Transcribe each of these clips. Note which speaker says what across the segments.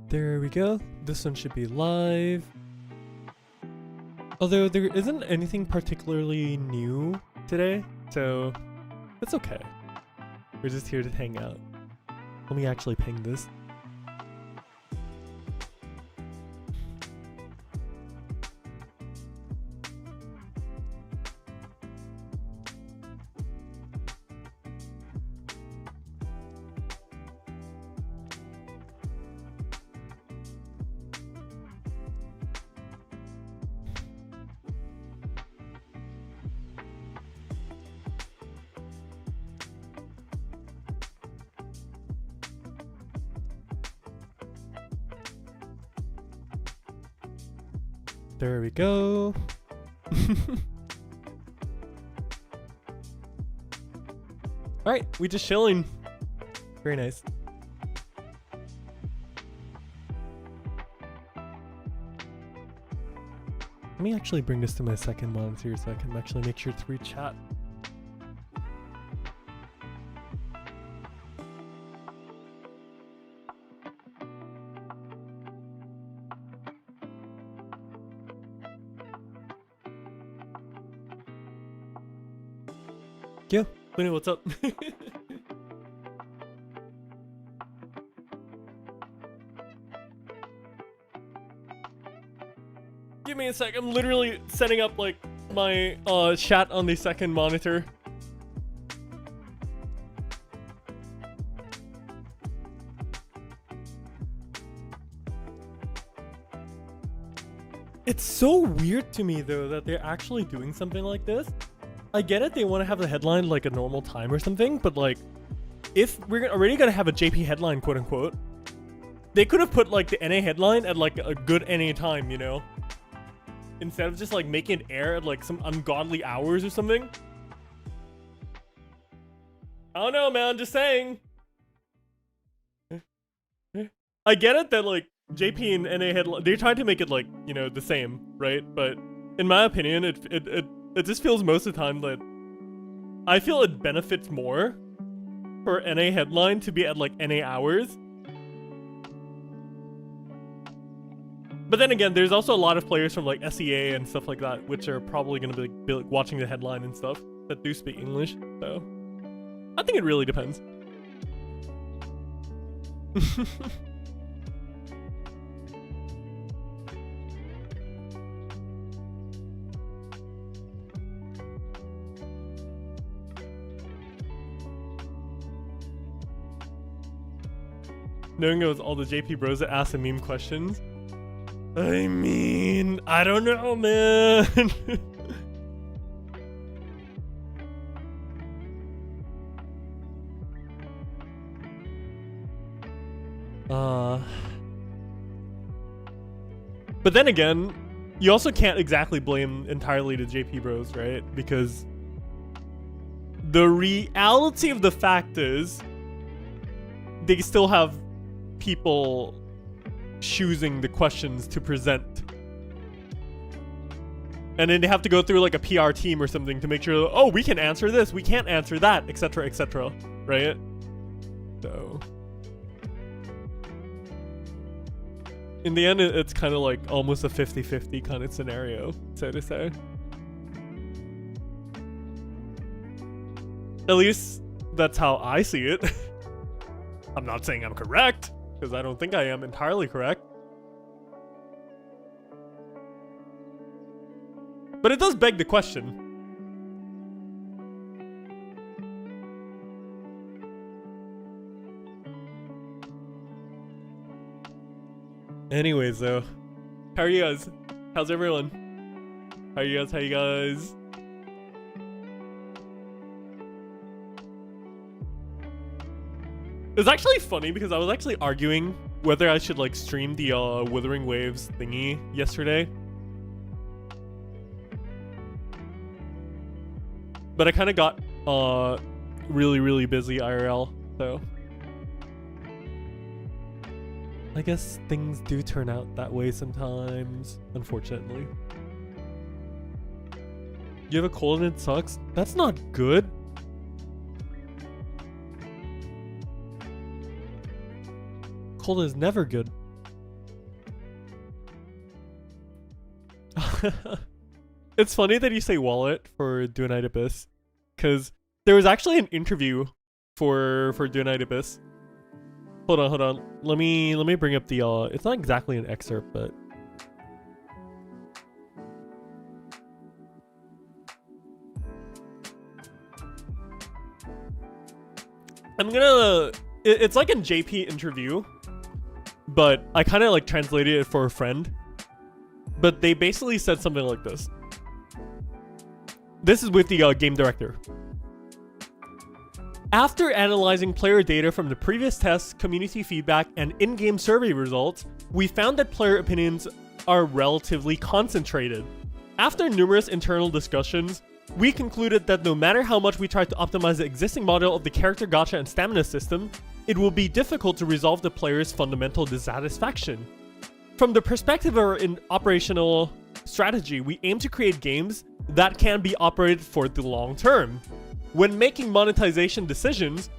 Speaker 1: There we go. This one should be live. Although there isn't anything particularly new today, so it's okay. We're just here to hang out. Let me actually ping this. There we go. Alright, we just chilling. Very nice. Let me actually bring this to my second monitor so I can actually make sure to read chat. Yeah, Luna, what's up? Give me a sec, I'm literally setting up like my chat on the second monitor. It's so weird to me though that they're actually doing something like this. I get it, they want to have the headline like a normal time or something, but like, if we're already gonna have a JP headline, quote unquote, they could have put like the NA headline at like a good NA time, you know? Instead of just like making it air at like some ungodly hours or something. I don't know, man, just saying. I get it that like JP and NA headline, they're trying to make it like, you know, the same, right? But in my opinion, it just feels most of the time that I feel it benefits more for NA headline to be at like NA hours. But then again, there's also a lot of players from like SEA and stuff like that, which are probably going to be like watching the headline and stuff that do speak English. So I think it really depends. Knowing it was all the JP bros that asked the meme questions. I mean, I don't know, man. But then again, you also can't exactly blame entirely the JP bros, right? Because the reality of the fact is they still have people choosing the questions to present, and then they have to go through like a PR team or something to make sure, oh, we can answer this, we can't answer that, etc, etc, right? So in the end, it's kind of like almost a 50-50 kind of scenario, so to say. At least that's how I see it. I'm not saying I'm correct, because I don't think I am entirely correct. But it does beg the question. Anyways, though, how are you guys? How's everyone? How are you guys? How you guys? It's actually funny because I was actually arguing whether I should like stream the Wuthering Waves thingy yesterday. But I kind of got really busy IRL, so I guess things do turn out that way sometimes, unfortunately. You have a cold and it sucks? That's not good. Cold is never good. It's funny that you say wallet for Duenite Abyss, because there was actually an interview for Duenite Abyss. Hold on. Let me bring up the it's not exactly an excerpt, but it's like a JP interview, but I kind of like translated it for a friend. But they basically said something like this. This is with the game director. After analyzing player data from the previous tests, community feedback, and in-game survey results, we found that player opinions are relatively concentrated. After numerous internal discussions, we concluded that no matter how much we try to optimize the existing model of the character gacha and stamina system, it will be difficult to resolve the player's fundamental dissatisfaction. From the perspective of our operational strategy, we aim to create games that can be operated for the long term. When making monetization decisions,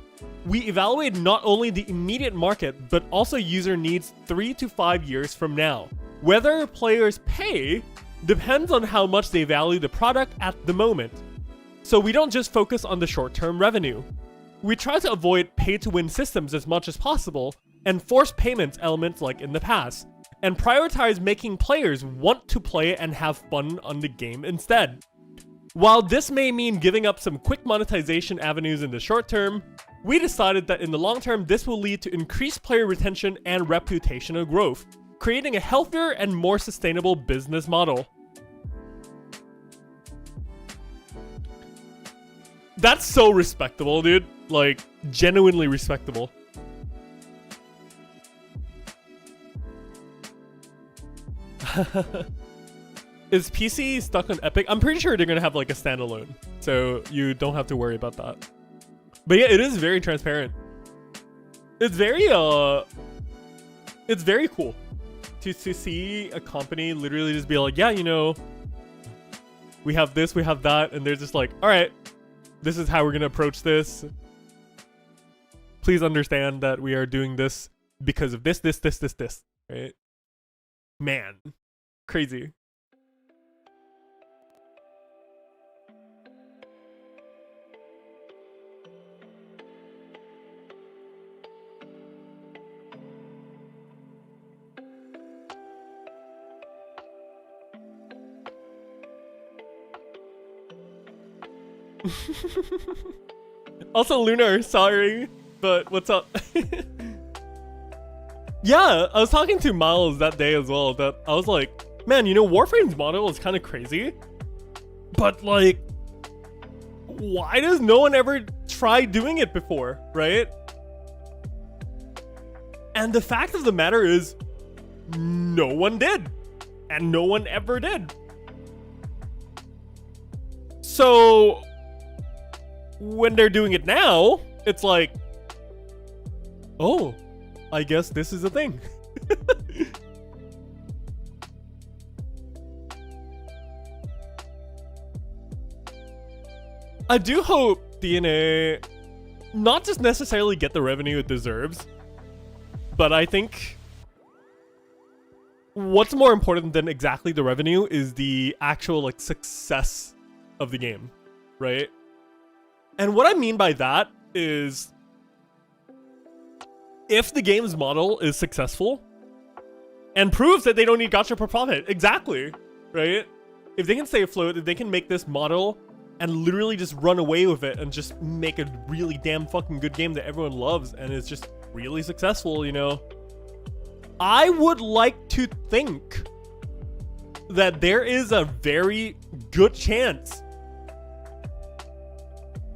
Speaker 1: we evaluate not only the immediate market, but also user needs 3 to 5 years from now. Whether players pay depends on how much they value the product at the moment. So we don't just focus on the short-term revenue. We try to avoid pay-to-win systems as much as possible, and force payments elements like in the past, and prioritize making players want to play and have fun on the game instead. While this may mean giving up some quick monetization avenues in the short term, we decided that in the long term this will lead to increased player retention and reputational growth, creating a healthier and more sustainable business model. That's so respectable, dude. Like, genuinely respectable. Is PC stuck on Epic? I'm pretty sure they're gonna have like a standalone, so you don't have to worry about that. But yeah, it is very transparent. It's very cool to see a company literally just be like, yeah, you know, we have this, we have that, and they're just like, all right, this is how we're gonna approach this. Please understand that we are doing this because of this, right? Man, crazy. Also, Lunar, sorry, but what's up? Yeah, I was talking to Miles that day as well, that I was like, man, you know, Warframe's model is kind of crazy, but like, why does no one ever try doing it before, right? And the fact of the matter is, no one did, and no one ever did. So when they're doing it now, it's like, oh, I guess this is a thing. I do hope DNA not just necessarily get the revenue it deserves, but I think what's more important than exactly the revenue is the actual like success of the game, right? And what I mean by that is, if the game's model is successful and proves that they don't need gacha for profit, exactly, right? If they can stay afloat, if they can make this model and literally just run away with it and just make a really damn fucking good game that everyone loves and is just really successful, you know, I would like to think that there is a very good chance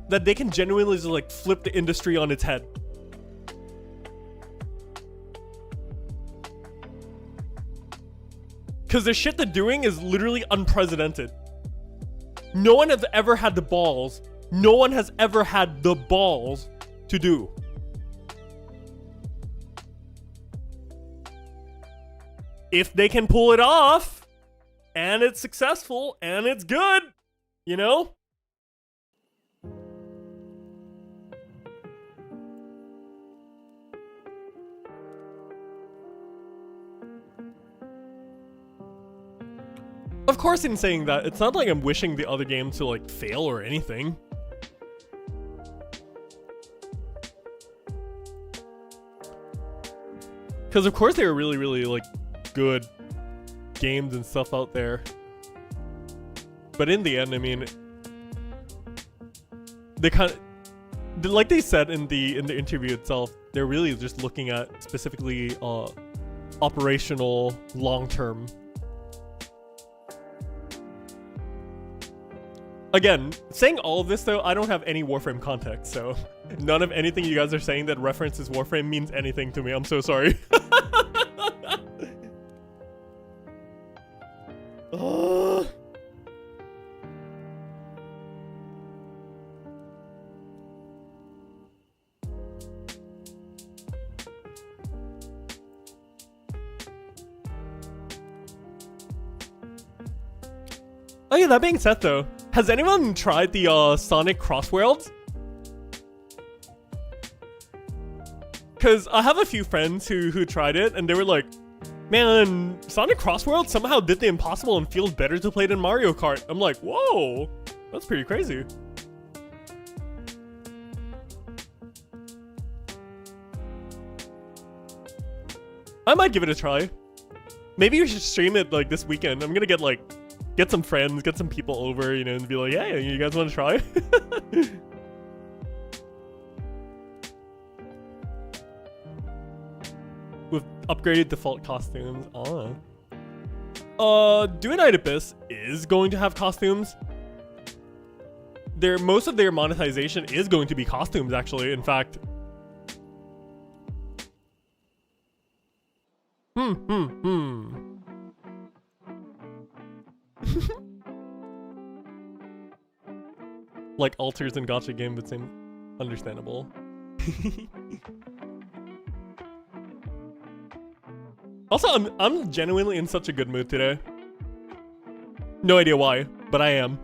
Speaker 1: that they can genuinely just like flip the industry on its head. Because the shit they're doing is literally unprecedented. No one has ever had the balls. No one has ever had the balls to do. If they can pull it off, and it's successful, and it's good, you know? Of course, in saying that, it's not like I'm wishing the other game to like fail or anything. Because of course they were really, really like good games and stuff out there. But in the end, I mean, they kind of, like they said in the interview itself, they're really just looking at specifically operational long-term. Again, saying all of this though, I don't have any Warframe context, so none of anything you guys are saying that references Warframe means anything to me. I'm so sorry. Oh yeah, that being said though, has anyone tried the Sonic Crossworlds? Cause I have a few friends who tried it and they were like, man, Sonic Crossworlds somehow did the impossible and feels better to play than Mario Kart. I'm like, whoa, that's pretty crazy. I might give it a try. Maybe we should stream it like this weekend. I'm gonna get some friends, get some people over, you know, and be like, hey, you guys want to try? With upgraded default costumes. Doing Oedipus is going to have costumes. Most of their monetization is going to be costumes, actually. In fact, like alters and gacha game, but same, understandable. Also, I'm genuinely in such a good mood today. No idea why, but I am.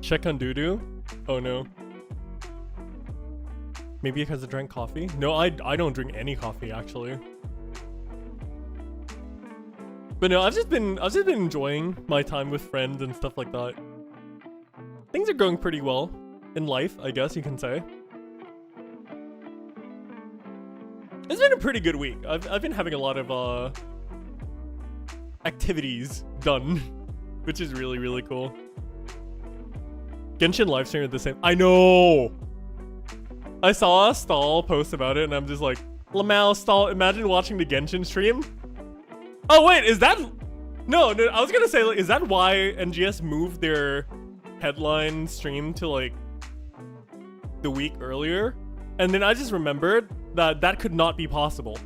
Speaker 1: Check on doo-doo? Oh no. Maybe because I drank coffee? No, I don't drink any coffee actually. But no, I've just been enjoying my time with friends and stuff like that. Things are going pretty well in life, I guess you can say. It's been a pretty good week. I've been having a lot of activities done, which is really, really cool. Genshin livestream at the same. I know. I saw a Stall post about it, and I'm just like, Lamau Stall. Imagine watching the Genshin stream. Oh wait, is that? No. I was gonna say, like, is that why NGS moved their headline stream to like the week earlier? And then I just remembered that could not be possible.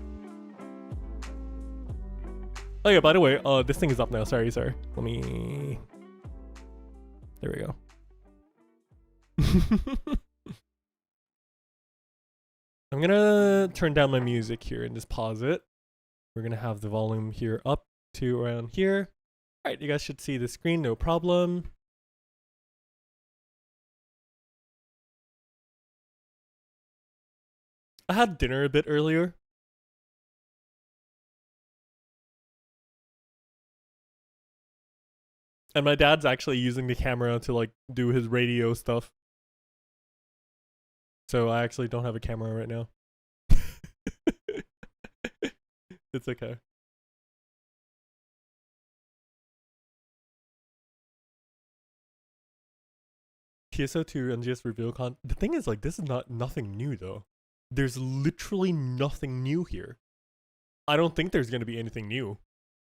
Speaker 1: Oh yeah, by the way, this thing is up now. Sorry. Let me. There we go. I'm gonna turn down my music here and just pause it. We're gonna have the volume here up to around here. Alright, you guys should see the screen, no problem. I had dinner a bit earlier. And my dad's actually using the camera to like do his radio stuff. So I actually don't have a camera right now. It's okay. TSO2 NGS reveal con. The thing is, like, this is nothing new though. There's literally nothing new here. I don't think there's gonna be anything new.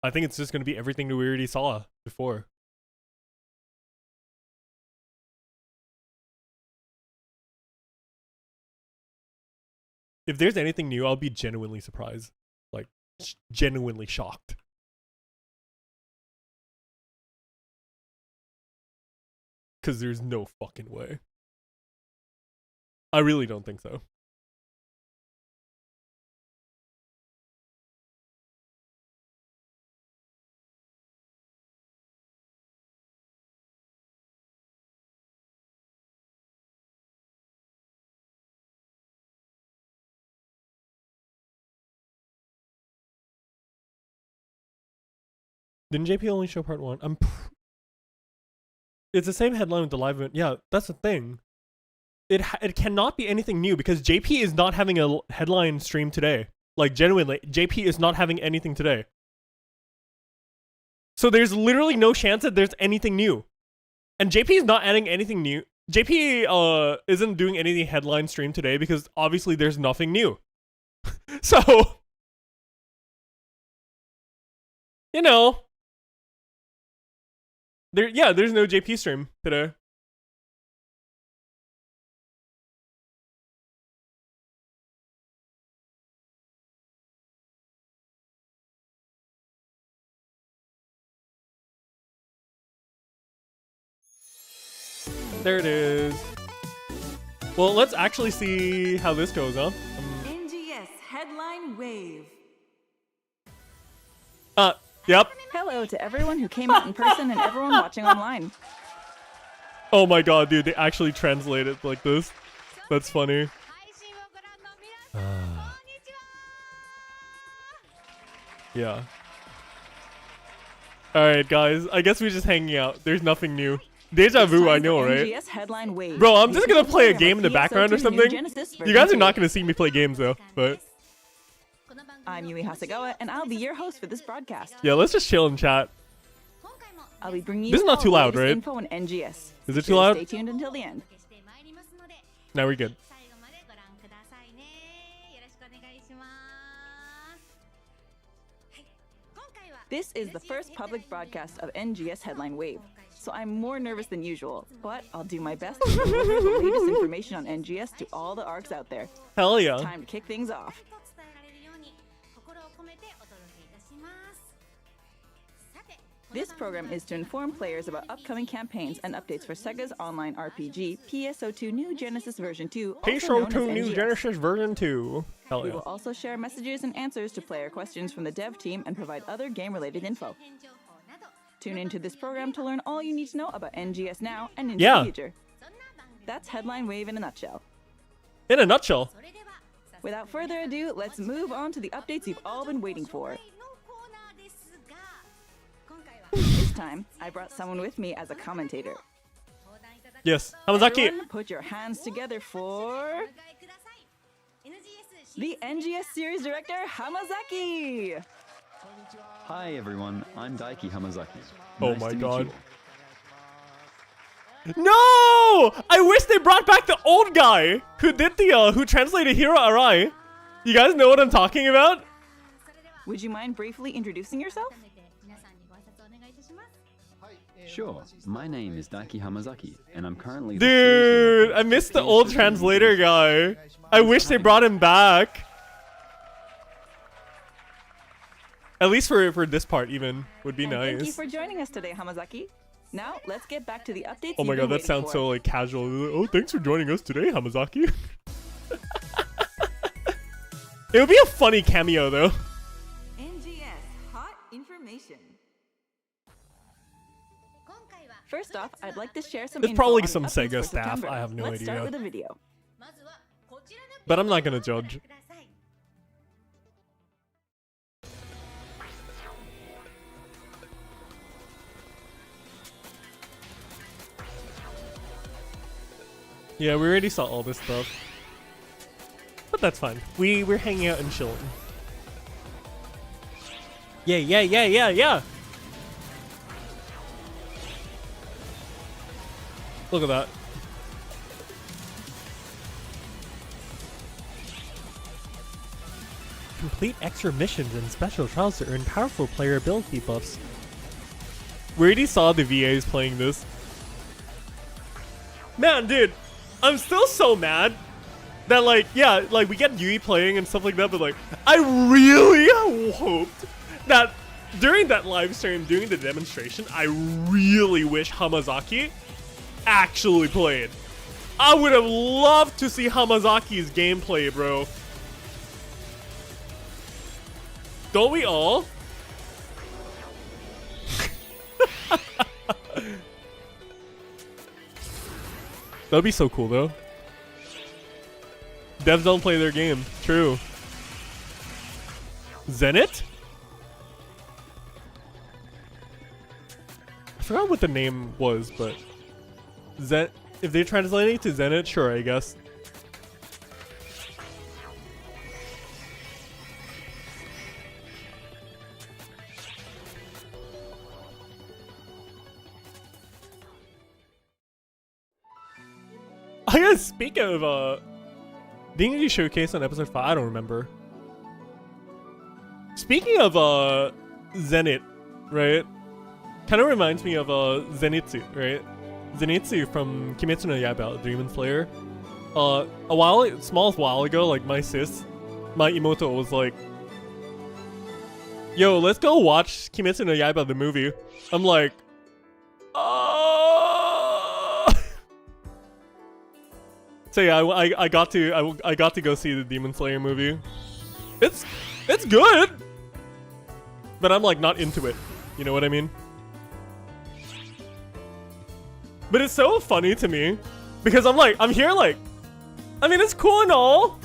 Speaker 1: I think it's just gonna be everything that we already saw before. If there's anything new, I'll be genuinely surprised. Like, genuinely shocked. Because there's no fucking way. I really don't think so. Didn't JP only show part 1? It's the same headline with the live event. Yeah, that's the thing. It cannot be anything new because JP is not having a headline stream today. Like, genuinely, JP is not having anything today. So there's literally no chance that there's anything new. And JP is not adding anything new. JP isn't doing any headline stream today because obviously there's nothing new. So, you know, there's no JP stream today. There it is. Well, let's actually see how this goes, huh?
Speaker 2: NGS headline wave.
Speaker 1: Yep.
Speaker 2: Hello to everyone who came out in person and everyone watching online.
Speaker 1: Oh my god, dude, they actually translate it like this. That's funny. Yeah. Alright, guys, I guess we're just hanging out. There's nothing new. Deja vu, I know, right?
Speaker 2: NGS headline wave.
Speaker 1: Bro, I'm just gonna play a game in the background or something. You guys are not gonna see me play games though, but
Speaker 2: I'm Yui Hasegawa, and I'll be your host for this broadcast.
Speaker 1: yeah, let's just chill and chat.
Speaker 2: I'll be bringing you
Speaker 1: This is not
Speaker 2: all
Speaker 1: too
Speaker 2: the
Speaker 1: loud,
Speaker 2: latest
Speaker 1: right?
Speaker 2: info on NGS.
Speaker 1: Is it
Speaker 2: So
Speaker 1: too loud?
Speaker 2: Stay tuned until the end.
Speaker 1: Now we're good.
Speaker 2: This is the first public broadcast of NGS headline wave, so I'm more nervous than usual, but I'll do my best to deliver the latest information on NGS to all the ARCs out there.
Speaker 1: Hell yeah.
Speaker 2: Time to kick things off. This program is to inform players about upcoming campaigns and updates for SEGA's online RPG, PSO2 New Genesis Version 2, also known as
Speaker 1: PSO2 New
Speaker 2: NGS.
Speaker 1: Genesis Version 2. Hell
Speaker 2: We
Speaker 1: yeah.
Speaker 2: will also share messages and answers to player questions from the dev team and provide other game-related info. Tune into this program to learn all you need to know about NGS now and into the future. That's Headline Wave in a nutshell.
Speaker 1: In a nutshell.
Speaker 2: Without further ado, let's move on to the updates you've all been waiting for. This time, I brought someone with me as a commentator.
Speaker 1: Yes. Hamazaki.
Speaker 2: Everyone, put your hands together for the NGS series director, Hamazaki.
Speaker 3: Hi everyone, I'm Daiki Hamazaki.
Speaker 1: Oh
Speaker 3: Nice
Speaker 1: my
Speaker 3: to meet
Speaker 1: god.
Speaker 3: you all.
Speaker 1: No! I wish they brought back the old guy who did the who translated Hiro Arai. You guys know what I'm talking about?
Speaker 2: Would you mind briefly introducing yourself?
Speaker 3: Sure, my name is Daiki Hamazaki, and I'm currently
Speaker 1: Dude, I missed the old translator guy. I wish they brought him back. At least for this part even would be
Speaker 2: And thank you
Speaker 1: nice.
Speaker 2: for joining us today, Hamazaki. Now, let's get back to the updates.
Speaker 1: Oh my god, that sounds so like casual. Oh, thanks for joining us today, Hamazaki. It would be a funny cameo though.
Speaker 2: NGS hot information. First off, I'd like to share some
Speaker 1: It's
Speaker 2: info
Speaker 1: probably
Speaker 2: on
Speaker 1: some
Speaker 2: the updates
Speaker 1: SEGA
Speaker 2: for
Speaker 1: staff.
Speaker 2: September.
Speaker 1: I have no
Speaker 2: Let's start
Speaker 1: idea.
Speaker 2: with a video.
Speaker 1: But I'm not gonna judge. Yeah, we already saw all this stuff. But that's fine. We're hanging out and chilling. Yeah. Look at that. Complete extra missions and special trials to earn powerful player ability buffs. We already saw the VAs playing this. Man, dude, I'm still so mad that like, yeah, like we get Yui playing and stuff like that, but like, I really hoped that during that live stream, during the demonstration, I really wish Hamazaki actually played. I would have loved to see Hamazaki's gameplay, bro. Don't we all? That'd be so cool, though. Devs don't play their game. True. Zenit? I forgot what the name was, but if they translate it to Zenit, sure, I guess. I guess speak of didn't you showcase on episode 5? I don't remember. Speaking of Zenit, right? Kind of reminds me of Zenitsu, right? Zenitsu from Kimetsu no Yaiba, Demon Slayer. A small while ago, like my Imoto was like, "Yo, let's go watch Kimetsu no Yaiba the movie." I'm like, So yeah, I got to go see the Demon Slayer movie. It's good, but I'm like not into it. You know what I mean? But it's so funny to me because I'm here like, I mean it's cool and all,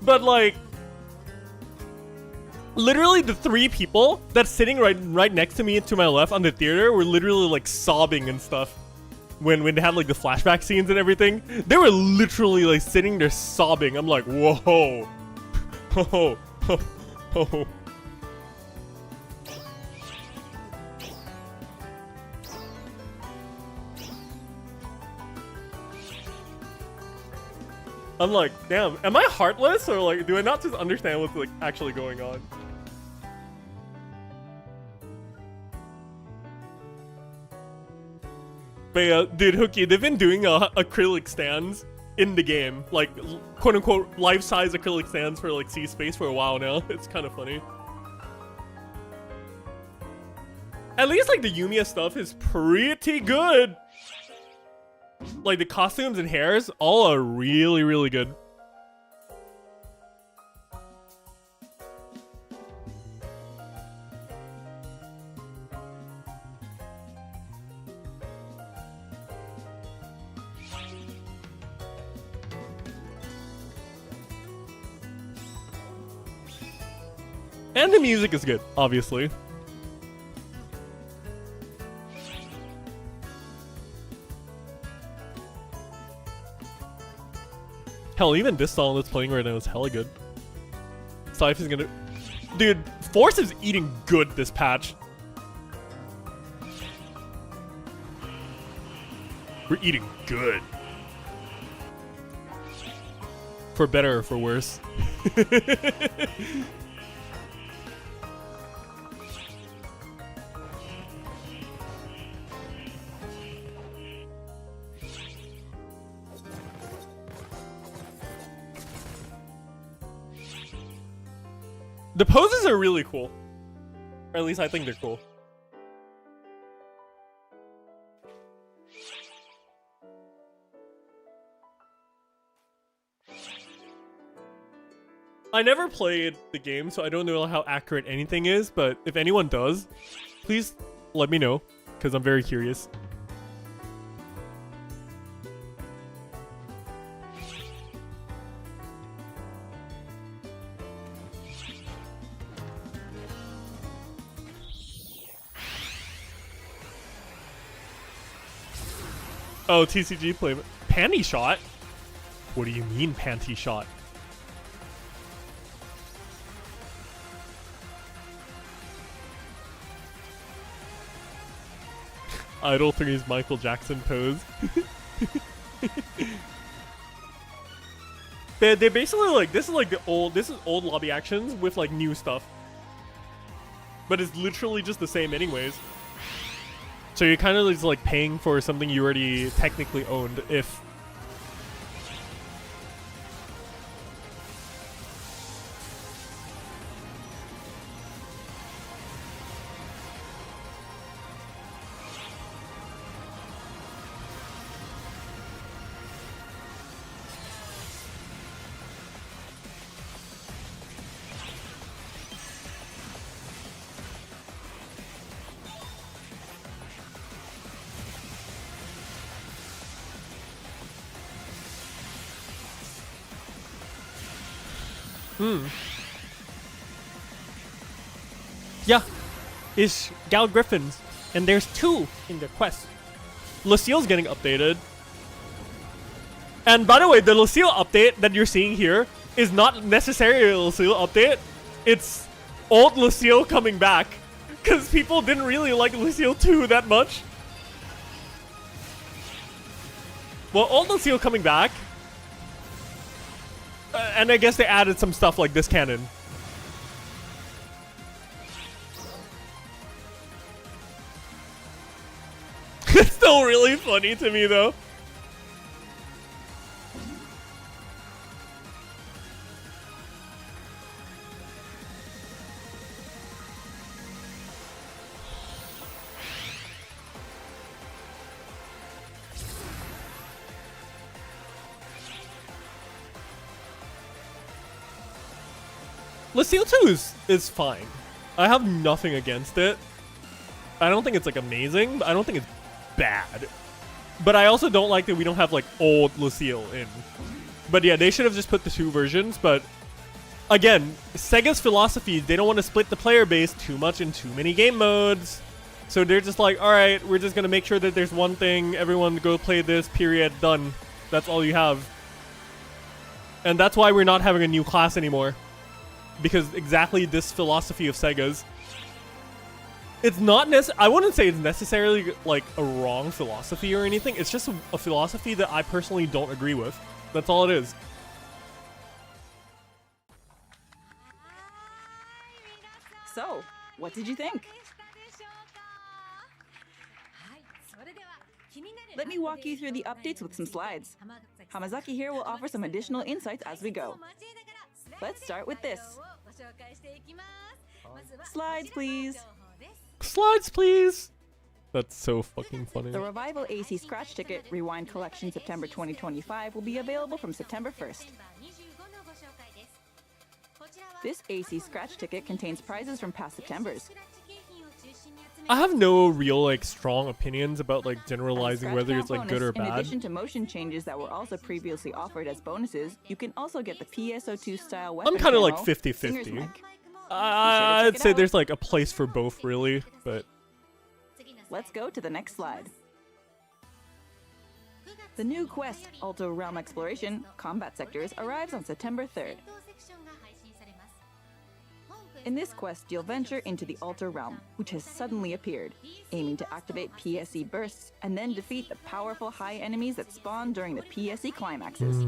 Speaker 1: but like literally the 3 people that's sitting right next to me to my left on the theater were literally like sobbing and stuff. When they had like the flashback scenes and everything, they were literally like sitting there sobbing. I'm like, whoa, oh, oh, oh. I'm like, damn, am I heartless or like do I not just understand what's like actually going on? But yeah, dude, Hookie, they've been doing acrylic stands in the game, like quote unquote life-size acrylic stands for like C-Space for a while now. It's kind of funny. At least like the Yumiya stuff is pretty good. Like the costumes and hairs, all are really, really good. And the music is good, obviously. Hell, even this song that's playing right now is hella good. Scythe is gonna... Dude, Force is eating good this patch. We're eating good. For better or for worse. The poses are really cool. Or at least I think they're cool. I never played the game, so I don't know how accurate anything is, but if anyone does, please let me know, because I'm very curious. Oh, TCG play. Panty shot? What do you mean panty shot? Idol 3's Michael Jackson pose. They're basically like, this is old lobby actions with like new stuff. But it's literally just the same anyways. So you're kind of just like paying for something you already technically owned if... Yeah, is Gal Griffins, and there's 2 in their quest. Lucille's getting updated. And by the way, the Lucille update that you're seeing here is not necessarily a Lucille update. It's old Lucille coming back. Because people didn't really like Lucille 2 that much. Well, old Lucille coming back. And I guess they added some stuff like this cannon. It's still really funny to me though. Lucille 2 is fine. I have nothing against it. I don't think it's like amazing, but I don't think it's bad. But I also don't like that we don't have like old Lucille in. But yeah, they should have just put the 2 versions. But again, Sega's philosophy, they don't want to split the player base too much in too many game modes. So they're just like, alright, we're just going to make sure that there's one thing. Everyone go play this, period, done. That's all you have. And that's why we're not having a new class anymore. Because exactly this philosophy of Sega's. It's not I wouldn't say it's necessarily like a wrong philosophy or anything. It's just a philosophy that I personally don't agree with. That's all it is.
Speaker 2: So, what did you think? Let me walk you through the updates with some slides. Hamazaki here will offer some additional insights as we go. Let's start with this. Slides, please.
Speaker 1: Slides, please. That's so fucking funny.
Speaker 2: The Revival AC Scratch Ticket Rewind Collection September 2025 will be available from September 1st. This AC Scratch Ticket contains prizes from past Septembers.
Speaker 1: I have no real like strong opinions about like generalizing whether it's like good or
Speaker 2: In
Speaker 1: bad.
Speaker 2: addition to motion changes that were also previously offered as bonuses, you can also get the PSO2 style weapon.
Speaker 1: I'm kind of like
Speaker 2: camo,
Speaker 1: 50-50.
Speaker 2: Singer's Mic.
Speaker 1: I'd say there's like a place for both really, but
Speaker 2: Let's go to the next slide. The new quest, Alto Realm Exploration, Combat Sectors, arrives on September 3rd. In this quest, you'll venture into the Altar Realm, which has suddenly appeared, aiming to activate PSE bursts and then defeat the powerful high enemies that spawn during the PSE climaxes.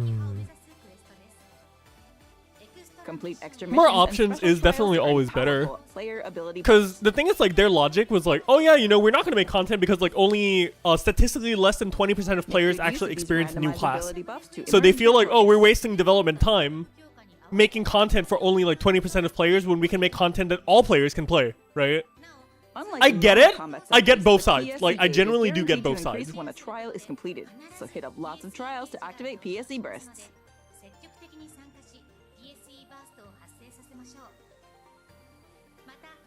Speaker 2: Complete extra
Speaker 1: more
Speaker 2: missions and
Speaker 1: options
Speaker 2: special
Speaker 1: is definitely
Speaker 2: trials earn
Speaker 1: always better.
Speaker 2: powerful player ability
Speaker 1: because
Speaker 2: buffs.
Speaker 1: the thing is like their logic was like, oh yeah, you know, we're not going to make content because like only statistically less than 20% of players
Speaker 2: Make use
Speaker 1: actually
Speaker 2: of these
Speaker 1: experience a new
Speaker 2: randomized
Speaker 1: class.
Speaker 2: ability buffs to
Speaker 1: So they
Speaker 2: emerge
Speaker 1: feel like, oh, we're
Speaker 2: victorious.
Speaker 1: wasting development time making content for only like 20% of players when we can make content that all players can play, right?
Speaker 2: Unlike
Speaker 1: I
Speaker 2: in
Speaker 1: get it.
Speaker 2: non-combat
Speaker 1: I get
Speaker 2: sectors,
Speaker 1: both
Speaker 2: the
Speaker 1: sides.
Speaker 2: PSE
Speaker 1: Like, I
Speaker 2: gauge is
Speaker 1: genuinely do get
Speaker 2: guaranteed to
Speaker 1: both
Speaker 2: increase
Speaker 1: sides.
Speaker 2: when a trial is completed. So hit up lots of trials to activate PSE bursts.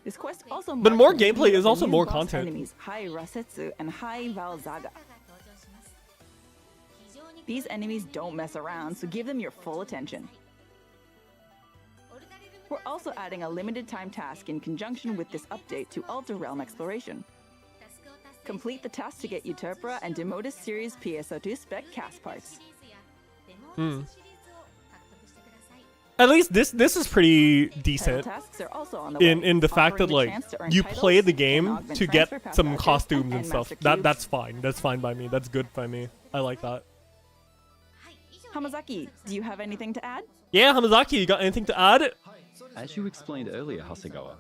Speaker 2: This quest also
Speaker 1: But
Speaker 2: marks
Speaker 1: more
Speaker 2: the debut
Speaker 1: gameplay
Speaker 2: of
Speaker 1: is
Speaker 2: the
Speaker 1: also
Speaker 2: new
Speaker 1: more
Speaker 2: boss
Speaker 1: content.
Speaker 2: Enemies, Hai Rasetsu and Hai Valzaga. These enemies don't mess around, so give them your full attention. We're also adding a limited time task in conjunction with this update to Altar Realm Exploration. Complete the task to get Euterpra and Demodus Series PSO2 spec cast parts.
Speaker 1: At least this is pretty
Speaker 2: Title
Speaker 1: decent
Speaker 2: tasks are also on the
Speaker 1: in
Speaker 2: way,
Speaker 1: the fact
Speaker 2: offering
Speaker 1: that like
Speaker 2: chance to earn
Speaker 1: you
Speaker 2: titles
Speaker 1: play the
Speaker 2: and
Speaker 1: game
Speaker 2: augment
Speaker 1: to
Speaker 2: transfer
Speaker 1: get
Speaker 2: pass
Speaker 1: some
Speaker 2: vouchers
Speaker 1: costumes and
Speaker 2: and
Speaker 1: stuff.
Speaker 2: master
Speaker 1: That's
Speaker 2: cubes.
Speaker 1: fine. That's fine by me. That's good by me. I like that.
Speaker 2: Hamazaki, do you have anything to add?
Speaker 1: Yeah, Hamazaki, you got anything to add?
Speaker 3: As you explained earlier, Hasegawa,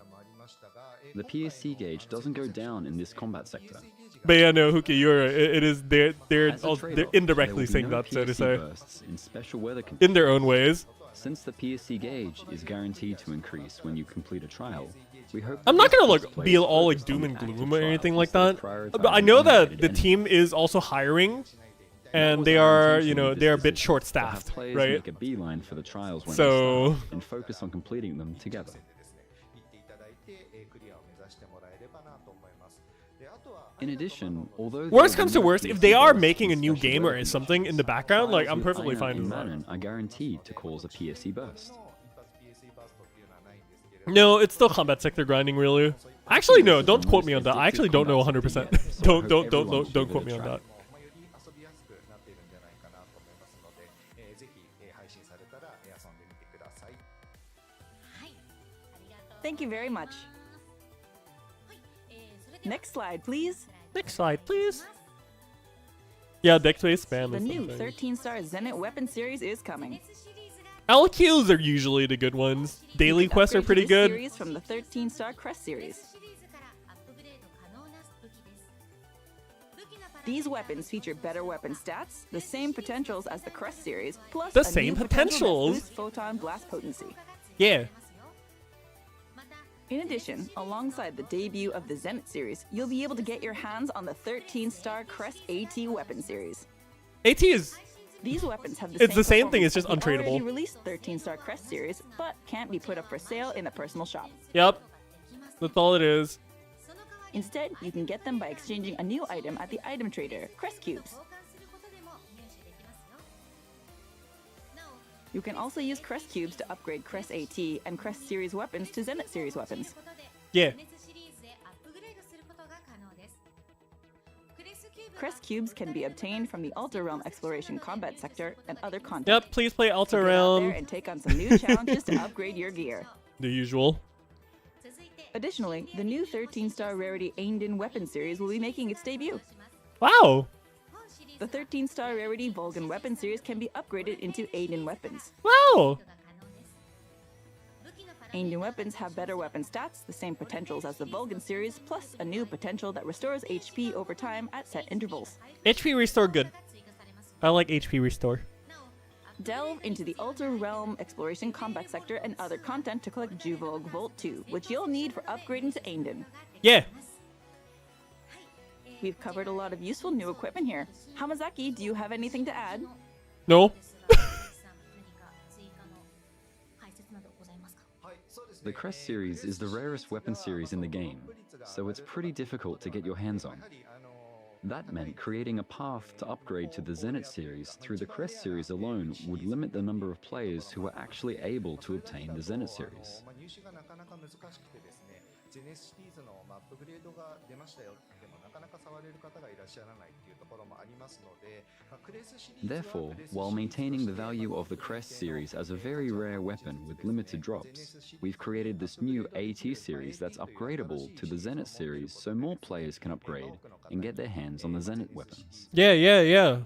Speaker 3: the PSC gauge doesn't go down in this combat sector.
Speaker 1: But yeah, no, Huki, you're right. It is they're
Speaker 3: As a
Speaker 1: they're
Speaker 3: trade-off,
Speaker 1: indirectly
Speaker 3: there
Speaker 1: saying
Speaker 3: will be no
Speaker 1: that, so to
Speaker 3: PSC
Speaker 1: say,
Speaker 3: bursts in special weather
Speaker 1: in
Speaker 3: conditions.
Speaker 1: their own ways.
Speaker 3: Since the PSC gauge is guaranteed to increase when you complete a trial, we hope
Speaker 1: I'm
Speaker 3: that
Speaker 1: not gonna
Speaker 3: most
Speaker 1: like
Speaker 3: players
Speaker 1: be all like
Speaker 3: focus on
Speaker 1: doom
Speaker 3: the
Speaker 1: and
Speaker 3: active
Speaker 1: gloom or
Speaker 3: trials
Speaker 1: anything like
Speaker 3: instead
Speaker 1: that.
Speaker 3: of
Speaker 1: But I
Speaker 3: prioritizing
Speaker 1: know that
Speaker 3: eliminated
Speaker 1: the
Speaker 3: enemies.
Speaker 1: team is also hiring, and
Speaker 3: was
Speaker 1: they
Speaker 3: our
Speaker 1: are,
Speaker 3: intention
Speaker 1: you know,
Speaker 3: with this
Speaker 1: they're a bit
Speaker 3: decision,
Speaker 1: short-staffed,
Speaker 3: to have players
Speaker 1: right?
Speaker 3: make a beeline for the trials when
Speaker 1: So-
Speaker 3: they start and focus on completing them together. In addition, although
Speaker 1: Worst
Speaker 3: there
Speaker 1: comes
Speaker 3: are
Speaker 1: to
Speaker 3: no
Speaker 1: worst, if
Speaker 3: PSC
Speaker 1: they are
Speaker 3: bursts
Speaker 1: making a
Speaker 3: in
Speaker 1: new
Speaker 3: special
Speaker 1: game
Speaker 3: weather
Speaker 1: or something in
Speaker 3: conditions,
Speaker 1: the background, like
Speaker 3: trials
Speaker 1: I'm
Speaker 3: with
Speaker 1: perfectly
Speaker 3: Iron
Speaker 1: fine
Speaker 3: and
Speaker 1: with that.
Speaker 3: Manon are guaranteed to cause a PSC burst.
Speaker 1: No, it's still combat sector grinding, really. Actually, no, don't quote me on that. I actually don't know 100%. Don't quote me on that.
Speaker 2: Thank you very much. Next slide, please.
Speaker 1: Next slide, please. Yeah, deck space spam.
Speaker 2: The new 13-star Zenit weapon series is coming.
Speaker 1: LQs are usually the good ones. Daily quests are pretty good.
Speaker 2: Series from the 13-star Crest series. These weapons feature better weapon stats, the same potentials as the Crest series, plus
Speaker 1: the
Speaker 2: a
Speaker 1: same
Speaker 2: new
Speaker 1: potentials.
Speaker 2: Boost photon blast potency.
Speaker 1: Yeah.
Speaker 2: In addition, alongside the debut of the Zenit series, you'll be able to get your hands on the 13-star Crest AT weapon series.
Speaker 1: AT is.
Speaker 2: These weapons have the
Speaker 1: same thing, it's just
Speaker 2: as the
Speaker 1: untradeable.
Speaker 2: already released 13-star Crest series, but can't be put up for sale in the personal shop.
Speaker 1: Yep. That's all it is.
Speaker 2: Instead, you can get them by exchanging a new item at the item trader, Crest Cubes. You can also use Crest Cubes to upgrade Crest AT and Crest series weapons to Zenit series weapons.
Speaker 1: Yeah.
Speaker 2: Crest Cubes can be obtained from the Altar Realm Exploration Combat Sector and other content.
Speaker 1: Yep, please play Altar
Speaker 2: So get out
Speaker 1: Realm.
Speaker 2: there and take on some new challenges to upgrade your gear.
Speaker 1: The usual.
Speaker 2: Additionally, the new 13-star rarity Aindin weapon series will be making its debut.
Speaker 1: Wow.
Speaker 2: The 13-star rarity Vulcan weapon series can be upgraded into Aindin weapons.
Speaker 1: Wow.
Speaker 2: Aindin weapons have better weapon stats, the same potentials as the Vulcan series, plus a new potential that restores HP over time at set intervals.
Speaker 1: HP restore good. I like HP restore.
Speaker 2: Delve into the Altar Realm Exploration Combat Sector and other content to collect Juvog Volt 2, which you'll need for upgrading to Aindin.
Speaker 1: Yeah.
Speaker 2: We've covered a lot of useful new equipment here. Hamazaki, do you have anything to add?
Speaker 1: No.
Speaker 3: The Crest series is the rarest weapon series in the game, so it's pretty difficult to get your hands on. That meant creating a path to upgrade to the Zenit series through the Crest series alone would limit the number of players who were actually able to obtain the Zenit series. Therefore, while maintaining the value of the Crest series as a very rare weapon with limited drops, we've created this new AT series that's upgradable to the Zenit series so more players can upgrade and get their hands on the Zenit weapons.
Speaker 1: Yeah.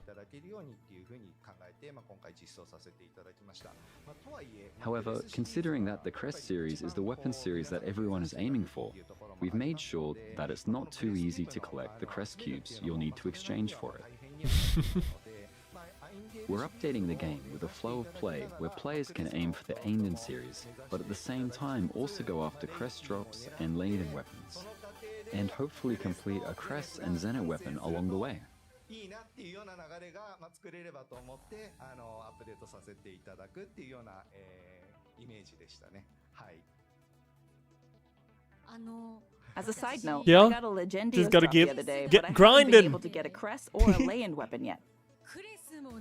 Speaker 3: However, considering that the Crest series is the weapon series that everyone is aiming for, we've made sure that it's not too easy to collect the Crest cubes you'll need to exchange for it. We're updating the game with a flow of play where players can aim for the Aindin series, but at the same time also go after Crest drops and Laden weapons, and hopefully complete a Crest and Zenit weapon along the way.
Speaker 2: As a side note,
Speaker 1: Yeah.
Speaker 2: I got a Legendios
Speaker 1: Just gotta
Speaker 2: drop
Speaker 1: get-
Speaker 2: the other day,
Speaker 1: get
Speaker 2: but I haven't
Speaker 1: grinding.
Speaker 2: been able to get a Crest or a lay-in weapon yet.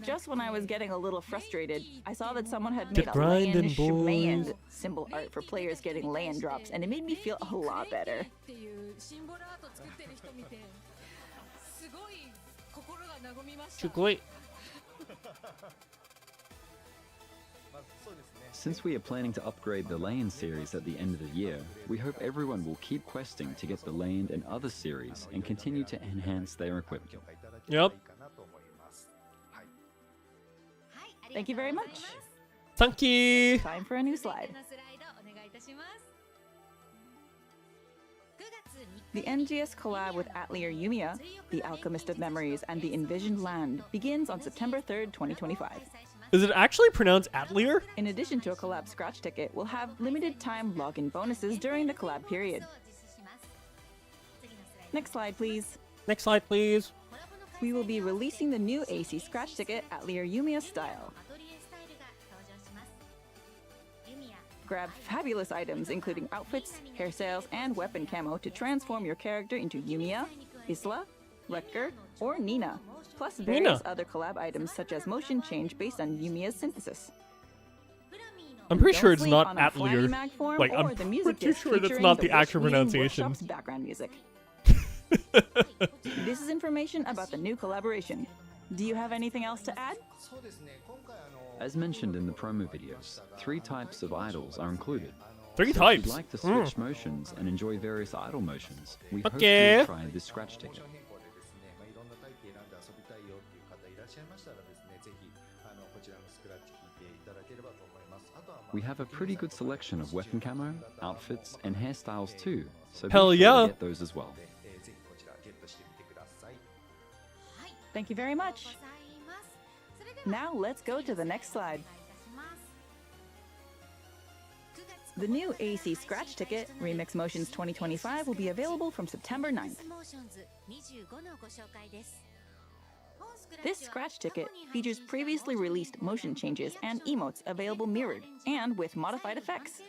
Speaker 2: Just when I was getting a little frustrated, I saw that someone had made
Speaker 1: Get
Speaker 2: a lay-in
Speaker 1: grinding,
Speaker 2: Shmayan
Speaker 1: boys.
Speaker 2: symbol art for players getting lay-in drops, and it made me feel a lot better.
Speaker 3: Since we are planning to upgrade the Lane series at the end of the year, we hope everyone will keep questing to get the Lane and other series and continue to enhance their equipment.
Speaker 1: Yep.
Speaker 2: Thank you very much.
Speaker 1: Thank you.
Speaker 2: Time for a new slide. The NGS collab with Atelier Yumiya, The Alchemist of Memories, and The Envisioned Land begins on September 3rd, 2025.
Speaker 1: Is it actually pronounced Atelier?
Speaker 2: In addition to a collab scratch ticket, we'll have limited time login bonuses during the collab period. Next slide, please.
Speaker 1: Next slide, please.
Speaker 2: We will be releasing the new AC scratch ticket Atelier Yumiya style. Grab fabulous items including outfits, hairstyles, and weapon camo to transform your character into Yumiya, Isla, Rutger, or Nina, plus various other collab items such as motion change based on Yumiya's synthesis.
Speaker 1: I'm pretty
Speaker 2: Don't
Speaker 1: sure it's
Speaker 2: sleep
Speaker 1: not
Speaker 2: on a
Speaker 1: Atelier.
Speaker 2: Flanny Mag form
Speaker 1: Like,
Speaker 2: or
Speaker 1: I'm
Speaker 2: the music
Speaker 1: pretty
Speaker 2: disc
Speaker 1: sure that's
Speaker 2: featuring
Speaker 1: not
Speaker 2: the
Speaker 1: the actual
Speaker 2: Wish Reading
Speaker 1: pronunciation.
Speaker 2: Workshop's background music. This is information about the new collaboration. Do you have anything else to add?
Speaker 3: As mentioned in the promo videos, 3 types of idols are included.
Speaker 1: 3
Speaker 3: So
Speaker 1: types.
Speaker 3: If you'd like to switch motions and enjoy various idol motions, we hope
Speaker 1: Okay.
Speaker 3: you'll try this scratch ticket. We have a pretty good selection of weapon camo, outfits, and hairstyles too, so
Speaker 1: Hell
Speaker 3: be sure
Speaker 1: yeah.
Speaker 3: to get those as well.
Speaker 2: Thank you very much. Now let's go to the next slide. The new AC Scratch Ticket, Remix Motions 2025, will be available from September 9th. This scratch ticket features previously released motion changes and emotes available mirrored and with modified effects.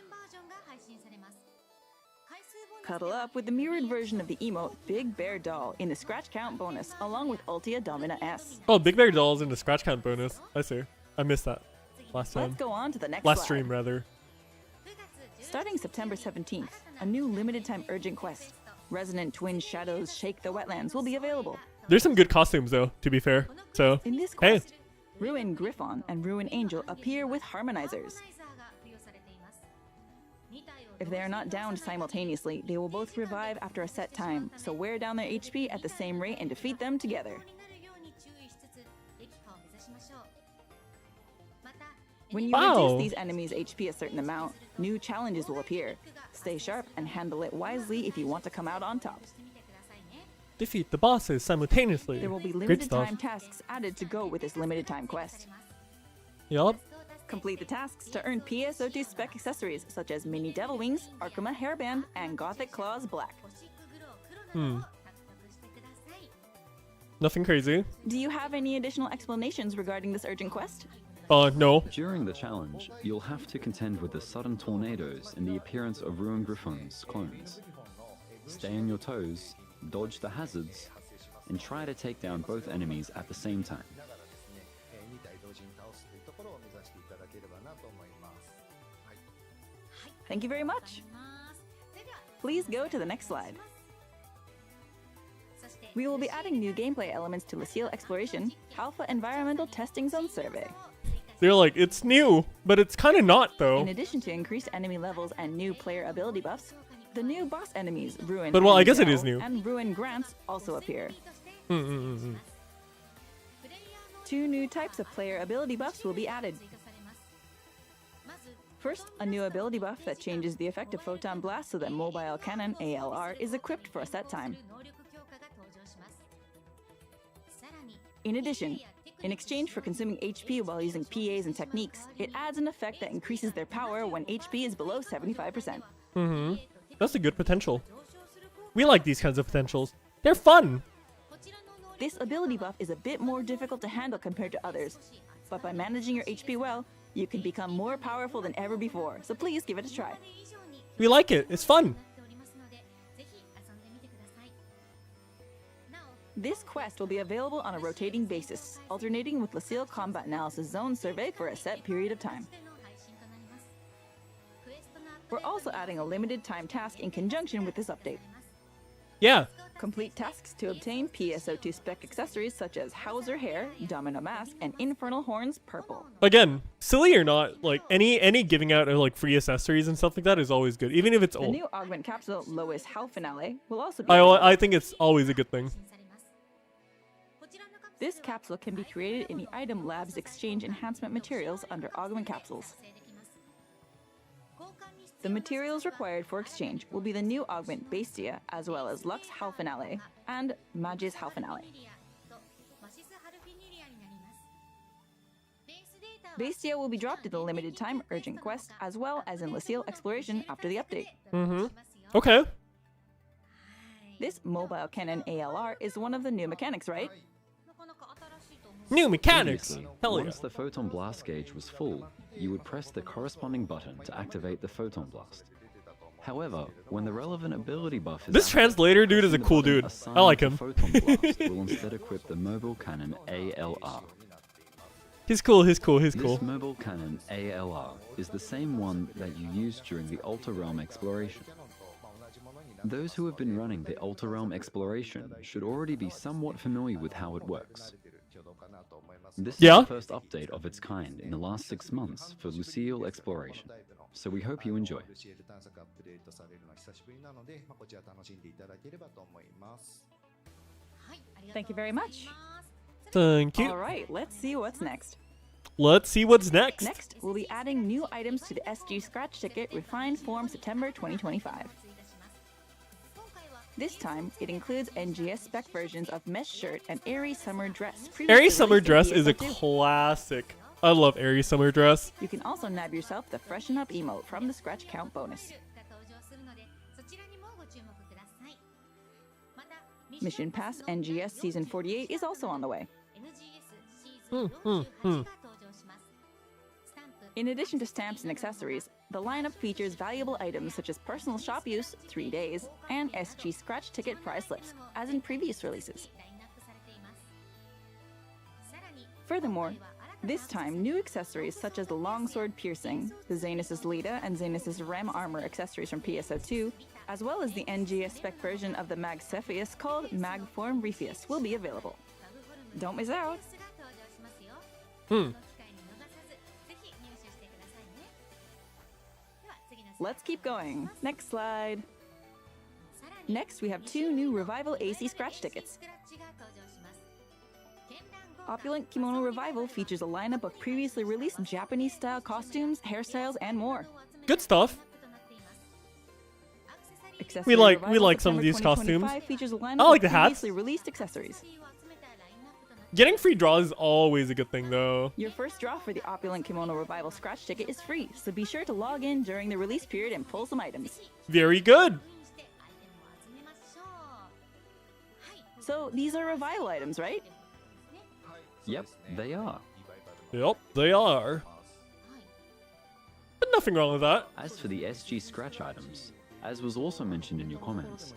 Speaker 2: Cuddle up with the mirrored version of the emote Big Bear Doll in the scratch count bonus along with Ultia Domina S.
Speaker 1: Oh, Big Bear Doll's in the scratch count bonus. I see. I missed that last time.
Speaker 2: Let's go on to the next
Speaker 1: Last
Speaker 2: slide.
Speaker 1: stream, rather.
Speaker 2: Starting September 17th, a new limited time urgent quest, Resonant Twin Shadows Shake the Wetlands, will be available.
Speaker 1: There's some good costumes, though, to be fair. So,
Speaker 2: In this
Speaker 1: hey.
Speaker 2: quest, Ruin Griffon and Ruin Angel appear with harmonizers. If they are not downed simultaneously, they will both revive after a set time, so wear down their HP at the same rate and defeat them together. When you
Speaker 1: Wow.
Speaker 2: reduce these enemies' HP a certain amount, new challenges will appear. Stay sharp and handle it wisely if you want to come out on top.
Speaker 1: Defeat the bosses simultaneously.
Speaker 2: There will be
Speaker 1: Great
Speaker 2: limited
Speaker 1: stuff.
Speaker 2: time tasks added to go with this limited time quest.
Speaker 1: Yup.
Speaker 2: Complete the tasks to earn PSO2 spec accessories such as Mini Devil Wings, Arkema Hairband, and Gothic Claws Black.
Speaker 1: Nothing crazy.
Speaker 2: Do you have any additional explanations regarding this urgent quest?
Speaker 1: No.
Speaker 3: During the challenge, you'll have to contend with the sudden tornadoes and the appearance of Ruin Griffon's clones. Stay on your toes, dodge the hazards, and try to take down both enemies at the same time.
Speaker 2: Thank you very much. Please go to the next slide. We will be adding new gameplay elements to Lucille Exploration, Alpha Environmental Testing Zone Survey.
Speaker 1: They're like, it's new, but it's kind of not, though.
Speaker 2: In addition to increased enemy levels and new player ability buffs, the new boss enemies, Ruin
Speaker 1: But, well, I guess it
Speaker 2: Angel
Speaker 1: is new.
Speaker 2: and Ruin Grants, also appear.
Speaker 1: うん。
Speaker 2: Two new types of player ability buffs will be added. First, a new ability buff that changes the effect of Photon Blast so that Mobile Cannon ALR is equipped for a set time. In addition, in exchange for consuming HP while using PAs and techniques, it adds an effect that increases their power when HP is below 75%.
Speaker 1: That's a good potential. We like these kinds of potentials. They're fun.
Speaker 2: This ability buff is a bit more difficult to handle compared to others, but by managing your HP well, you can become more powerful than ever before, so please give it a try.
Speaker 1: We like it. It's fun.
Speaker 2: This quest will be available on a rotating basis, alternating with Lucille Combat Analysis Zone Survey for a set period of time. We're also adding a limited time task in conjunction with this update.
Speaker 1: Yeah.
Speaker 2: Complete tasks to obtain PSO2 spec accessories such as Hauser Hair, Domino Mask, and Infernal Horns Purple.
Speaker 1: Again, silly or not, like any giving out of like free accessories and stuff like that is always good, even if it's
Speaker 2: The
Speaker 1: old.
Speaker 2: new augment capsule, Lois Hal Finale, will also be
Speaker 1: I think it's always a good thing.
Speaker 2: This capsule can be created in the Item Labs Exchange Enhancement Materials under Augment Capsules. The materials required for exchange will be the new Augment Bestia, as well as Lux Halfinale and Magis Halfinale. Bestia will be dropped in the limited time urgent quest, as well as in Lucille Exploration after the update.
Speaker 1: Okay.
Speaker 2: This Mobile Cannon ALR is one of the new mechanics, right?
Speaker 1: New mechanics.
Speaker 3: Previously,
Speaker 1: Hell yeah.
Speaker 3: once the Photon Blast gauge was full, you would press the corresponding button to activate the Photon Blast. However, when the relevant ability buff is
Speaker 1: This
Speaker 3: active,
Speaker 1: translator dude is a
Speaker 3: pressing the
Speaker 1: cool
Speaker 3: button
Speaker 1: dude.
Speaker 3: assigned
Speaker 1: I like
Speaker 3: to
Speaker 1: him.
Speaker 3: Photon Blast will instead equip the Mobile Cannon ALR.
Speaker 1: He's cool. He's cool. He's
Speaker 3: This
Speaker 1: cool.
Speaker 3: mobile cannon ALR is the same one that you used during the Ultra Realm exploration. Those who have been running the Ultra Realm exploration should already be somewhat familiar with how it works. This is
Speaker 1: Yeah.
Speaker 3: the first update of its kind in the last 6 months for Lucille exploration, so we hope you enjoy.
Speaker 2: Thank you very much.
Speaker 1: Thank you.
Speaker 2: All right, let's see what's next.
Speaker 1: Let's see what's next.
Speaker 2: Next, we'll be adding new items to the SG Scratch Ticket Refined Form September 2025. This time, it includes NGS spec versions of Mesh Shirt and Airy Summer Dress.
Speaker 1: Airy Summer
Speaker 2: released in
Speaker 1: Dress is a
Speaker 2: PSO2.
Speaker 1: classic. I love Airy Summer Dress.
Speaker 2: You can also nab yourself the Freshen Up emote from the Scratch Count bonus. Mission Pass NGS Season 48 is also on the way. In addition to stamps and accessories, the lineup features valuable items such as personal shop use, 3 days, and SG Scratch Ticket prize slips, as in previous releases. Furthermore, this time, new accessories such as the Longsword Piercing, the Zanus' Lita and Zanus' Rem Armor accessories from PSO2, as well as the NGS spec version of the Mag Cepheus called Magform Repheus will be available. Don't miss out! Let's keep going. Next slide. Next, we have 2 new Revival AC Scratch tickets. Opulent Kimono Revival features a lineup of previously released Japanese-style costumes, hairstyles, and more.
Speaker 1: Good stuff.
Speaker 2: Accessory
Speaker 1: We like
Speaker 2: Revival
Speaker 1: some of
Speaker 2: September
Speaker 1: these
Speaker 2: 2025
Speaker 1: costumes.
Speaker 2: Features a lineup
Speaker 1: I like
Speaker 2: of
Speaker 1: the hats.
Speaker 2: previously released accessories.
Speaker 1: Getting free draws is always a good thing, though.
Speaker 2: Your first draw for the Opulent Kimono Revival Scratch ticket is free, so be sure to log in during the release period and pull some items.
Speaker 1: Very good.
Speaker 2: So these are Revival items, right?
Speaker 3: Yep, they are.
Speaker 1: Yep, they are. But nothing wrong with that.
Speaker 3: As for the SG Scratch items, as was also mentioned in your comments,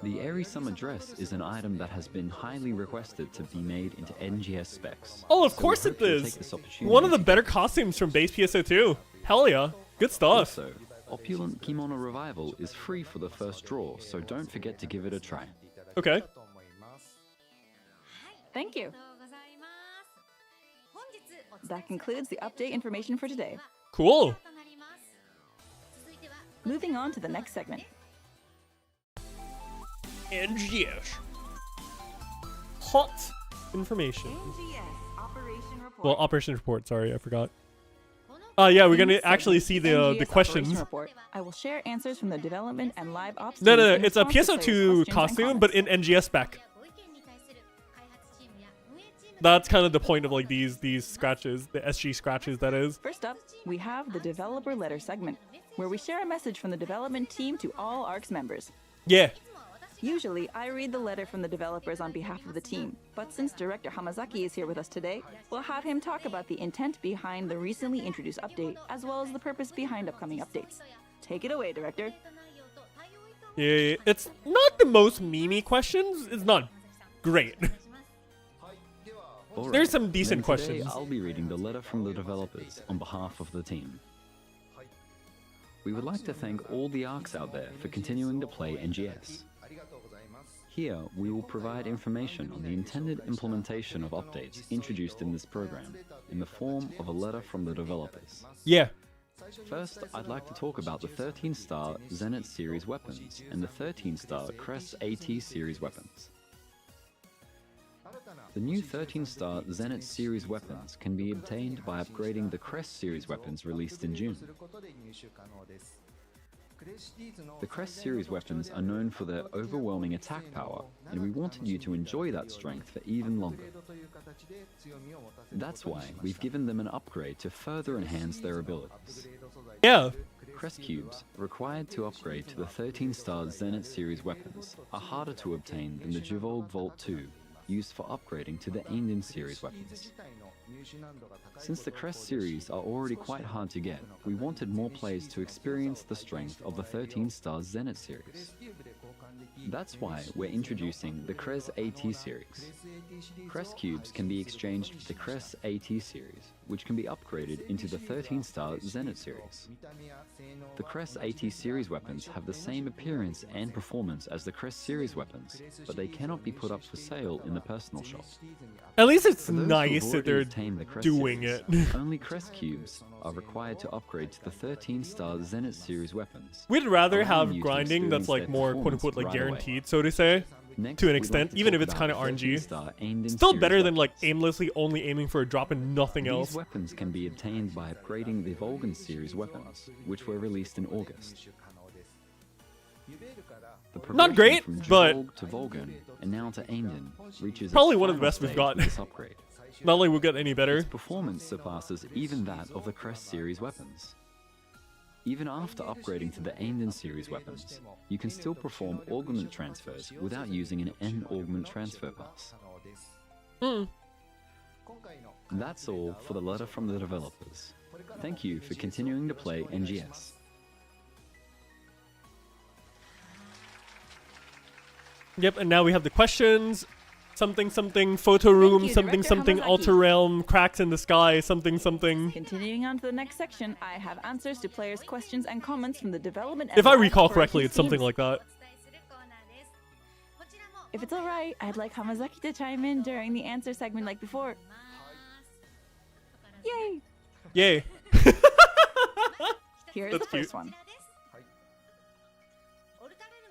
Speaker 3: the Airy Summer Dress is an item that has been highly requested to be made into NGS specs.
Speaker 1: Oh, of
Speaker 3: So we
Speaker 1: course
Speaker 3: hope
Speaker 1: it
Speaker 3: you'll
Speaker 1: is.
Speaker 3: take this opportunity
Speaker 1: One of the
Speaker 3: to
Speaker 1: better costumes from base PSO2. Hell yeah. Good stuff.
Speaker 3: Also, Opulent Kimono Revival is free for the first draw, so don't forget to give it a try.
Speaker 1: Okay.
Speaker 2: Thank you. That concludes the update information for today.
Speaker 1: Cool.
Speaker 2: Moving on to the next segment.
Speaker 1: NGS. Hot information. Well, Operation Report, sorry, I forgot. Yeah, we're
Speaker 2: In
Speaker 1: gonna
Speaker 2: this
Speaker 1: actually
Speaker 2: segment,
Speaker 1: see
Speaker 2: the
Speaker 1: the
Speaker 2: NGS
Speaker 1: questions.
Speaker 2: Operation Report, I will share answers from the development and live ops
Speaker 1: No,
Speaker 2: teams in
Speaker 1: it's a
Speaker 2: response to players'
Speaker 1: PSO2
Speaker 2: questions and
Speaker 1: costume, but
Speaker 2: comments.
Speaker 1: in NGS spec. That's kind of the point of like these scratches, the SG scratches, that is.
Speaker 2: First up, we have the developer letter segment, where we share a message from the development team to all ARCS members.
Speaker 1: Yeah.
Speaker 2: Usually, I read the letter from the developers on behalf of the team, but since Director Hamazaki is here with us today, we'll have him talk about the intent behind the recently introduced update, as well as the purpose behind upcoming updates. Take it away, Director.
Speaker 1: Yeah, it's not the most memey questions. It's not great.
Speaker 3: Alright,
Speaker 1: There's some decent
Speaker 3: then today
Speaker 1: questions.
Speaker 3: I'll be reading the letter from the developers on behalf of the team. We would like to thank all the ARCs out there for continuing to play NGS. Here, we will provide information on the intended implementation of updates introduced in this program, in the form of a letter from the developers.
Speaker 1: Yeah.
Speaker 3: First, I'd like to talk about the 13-star Zenith series weapons and the 13-star Crest AT series weapons. The new 13-star Zenith series weapons can be obtained by upgrading the Crest series weapons released in June. The Crest series weapons are known for their overwhelming attack power, and we wanted you to enjoy that strength for even longer. That's why we've given them an upgrade to further enhance their abilities.
Speaker 1: Yeah.
Speaker 3: Crest cubes, required to upgrade to the 13-star Zenith series weapons, are harder to obtain than the Juvold Vault 2, used for upgrading to the Aindin series weapons. Since the Crest series are already quite hard to get, we wanted more players to experience the strength of the 13-star Zenith series. That's why we're introducing the Crest AT series. Crest cubes can be exchanged with the Crest AT series, which can be upgraded into the 13-star Zenith series. The Crest AT series weapons have the same appearance and performance as the Crest series weapons, but they cannot be put up for sale in the personal shop.
Speaker 1: At least it's
Speaker 3: For those
Speaker 1: nice
Speaker 3: who've
Speaker 1: that they're
Speaker 3: already obtained the Crest
Speaker 1: doing
Speaker 3: series,
Speaker 1: it.
Speaker 3: only Crest cubes are required to upgrade to the 13-star Zenith series weapons.
Speaker 1: We'd rather
Speaker 3: allowing
Speaker 1: have
Speaker 3: you to
Speaker 1: grinding that's
Speaker 3: experience
Speaker 1: like
Speaker 3: their
Speaker 1: more
Speaker 3: performance
Speaker 1: quote-unquote like
Speaker 3: right away.
Speaker 1: guaranteed, so to say.
Speaker 3: Next,
Speaker 1: To an
Speaker 3: we'd like
Speaker 1: extent,
Speaker 3: to
Speaker 1: even
Speaker 3: talk
Speaker 1: if it's
Speaker 3: about
Speaker 1: kind of RNG.
Speaker 3: 13-star aimed in
Speaker 1: Still
Speaker 3: series
Speaker 1: better than like
Speaker 3: weapons.
Speaker 1: aimlessly only aiming for a drop and nothing
Speaker 3: These
Speaker 1: else.
Speaker 3: weapons can be obtained by upgrading the Volgan series weapons, which were released in August. The
Speaker 1: Not great,
Speaker 3: progression from
Speaker 1: but-
Speaker 3: Volg to Volgan and now to Ainden reaches
Speaker 1: Probably
Speaker 3: its
Speaker 1: one of the
Speaker 3: final
Speaker 1: best we've
Speaker 3: stage
Speaker 1: got.
Speaker 3: with this upgrade.
Speaker 1: Not like we'll get any better.
Speaker 3: Its performance surpasses even that of the Crest series weapons. Even after upgrading to the Ainden series weapons, you can still perform augment transfers without using an N augment transfer pass.
Speaker 1: Hmm.
Speaker 3: That's all for the letter from the developers. Thank you for continuing to play NGS.
Speaker 1: Yep, and now we have the questions. Something something photo room,
Speaker 2: Thank you,
Speaker 1: something
Speaker 2: Director
Speaker 1: something
Speaker 2: Hamazaki.
Speaker 1: alter realm, cracks in the sky, something something.
Speaker 2: Continuing on to the next section, I have answers to players' questions and comments from the development.
Speaker 1: If
Speaker 2: and
Speaker 1: I recall
Speaker 2: operations
Speaker 1: correctly, it's something
Speaker 2: teams.
Speaker 1: like that.
Speaker 2: If it's alright, I'd like Hamazaki to chime in during the answer segment like before. Yay!
Speaker 1: Yay.
Speaker 2: Here's
Speaker 1: That's
Speaker 2: the first
Speaker 1: cute.
Speaker 2: one.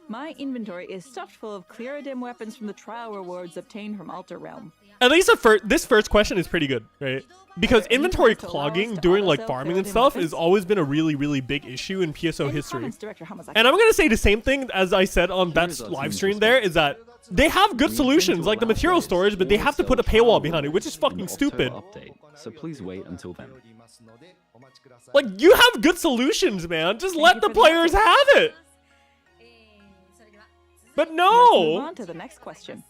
Speaker 2: My inventory is stuffed full of Clearodym weapons from the trial rewards obtained from Alter Realm.
Speaker 1: At least this first question is pretty good, right? Because
Speaker 2: any
Speaker 1: inventory
Speaker 2: plans to allow us
Speaker 1: clogging
Speaker 2: to
Speaker 1: during like
Speaker 2: auto-sell
Speaker 1: farming and
Speaker 2: Clearodym
Speaker 1: stuff
Speaker 2: weapons?
Speaker 1: has always been a really, really big issue in PSO
Speaker 2: Any
Speaker 1: history.
Speaker 2: comments, Director Hamazaki?
Speaker 1: And I'm gonna say the same thing as I said on that
Speaker 3: Here's our
Speaker 1: live
Speaker 3: team's
Speaker 1: stream there, is that they have good
Speaker 3: We intend
Speaker 1: solutions
Speaker 3: to
Speaker 1: like the
Speaker 3: allow
Speaker 1: material
Speaker 3: players
Speaker 1: storage, but they
Speaker 3: to
Speaker 1: have to
Speaker 3: sell
Speaker 1: put a
Speaker 3: trial
Speaker 1: paywall behind it, which is
Speaker 3: rewards in
Speaker 1: fucking
Speaker 3: the
Speaker 1: stupid.
Speaker 3: October update, so please wait until then.
Speaker 1: Like, you have good solutions, man. Just
Speaker 2: Thank
Speaker 1: let
Speaker 2: you
Speaker 1: the
Speaker 2: for the
Speaker 1: players
Speaker 2: update.
Speaker 1: have it. But
Speaker 2: Let's move
Speaker 1: no!
Speaker 2: on to the next question.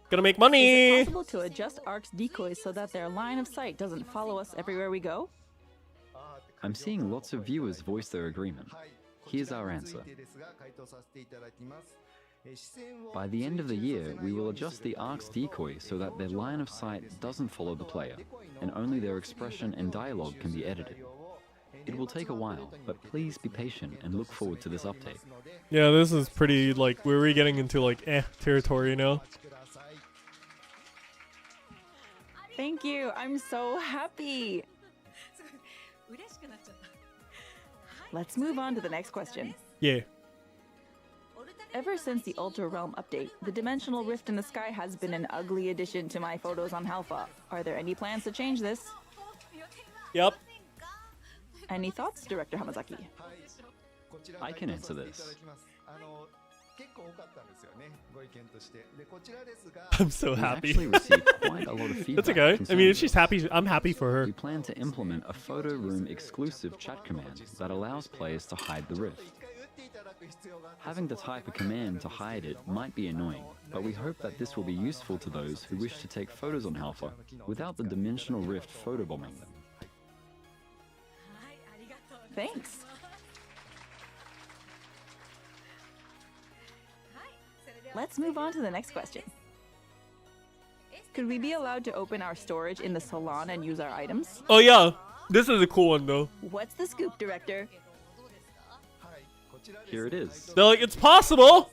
Speaker 1: Gonna make
Speaker 2: Is it
Speaker 1: money.
Speaker 2: possible to adjust Ark's decoys so that their line of sight doesn't follow us everywhere we go?
Speaker 3: I'm seeing lots of viewers voice their agreement. Here's our answer. By the end of the year, we will adjust the Ark's decoy so that their line of sight doesn't follow the player, and only their expression and dialogue can be edited. It will take a while, but please be patient and look forward to this update.
Speaker 1: Yeah, this is pretty, like, we're really getting into, like, territory, you know?
Speaker 2: Thank you. I'm so happy. Let's move on to the next question.
Speaker 1: Yeah.
Speaker 2: Ever since the Ultra Realm update, the dimensional rift in the sky has been an ugly addition to my photos on Halpha. Are there any plans to change this?
Speaker 1: Yep.
Speaker 2: Any thoughts, Director Hamazaki?
Speaker 3: I can answer this.
Speaker 1: I'm so
Speaker 3: We've
Speaker 1: happy.
Speaker 3: actually received quite a lot of feedback.
Speaker 1: That's okay. I mean,
Speaker 3: concerning
Speaker 1: if she's
Speaker 3: this.
Speaker 1: happy, I'm happy for her.
Speaker 3: We plan to implement a photo room exclusive chat command that allows players to hide the rift. Having to type a command to hide it might be annoying, but we hope that this will be useful to those who wish to take photos on Halpha without the dimensional rift photobombing them.
Speaker 2: Thanks. Let's move on to the next question. Could we be allowed to open our storage in the salon and use our items?
Speaker 1: Oh, yeah. This is a cool one, though.
Speaker 2: What's the scoop, Director?
Speaker 3: Here it is.
Speaker 1: They're like, it's possible!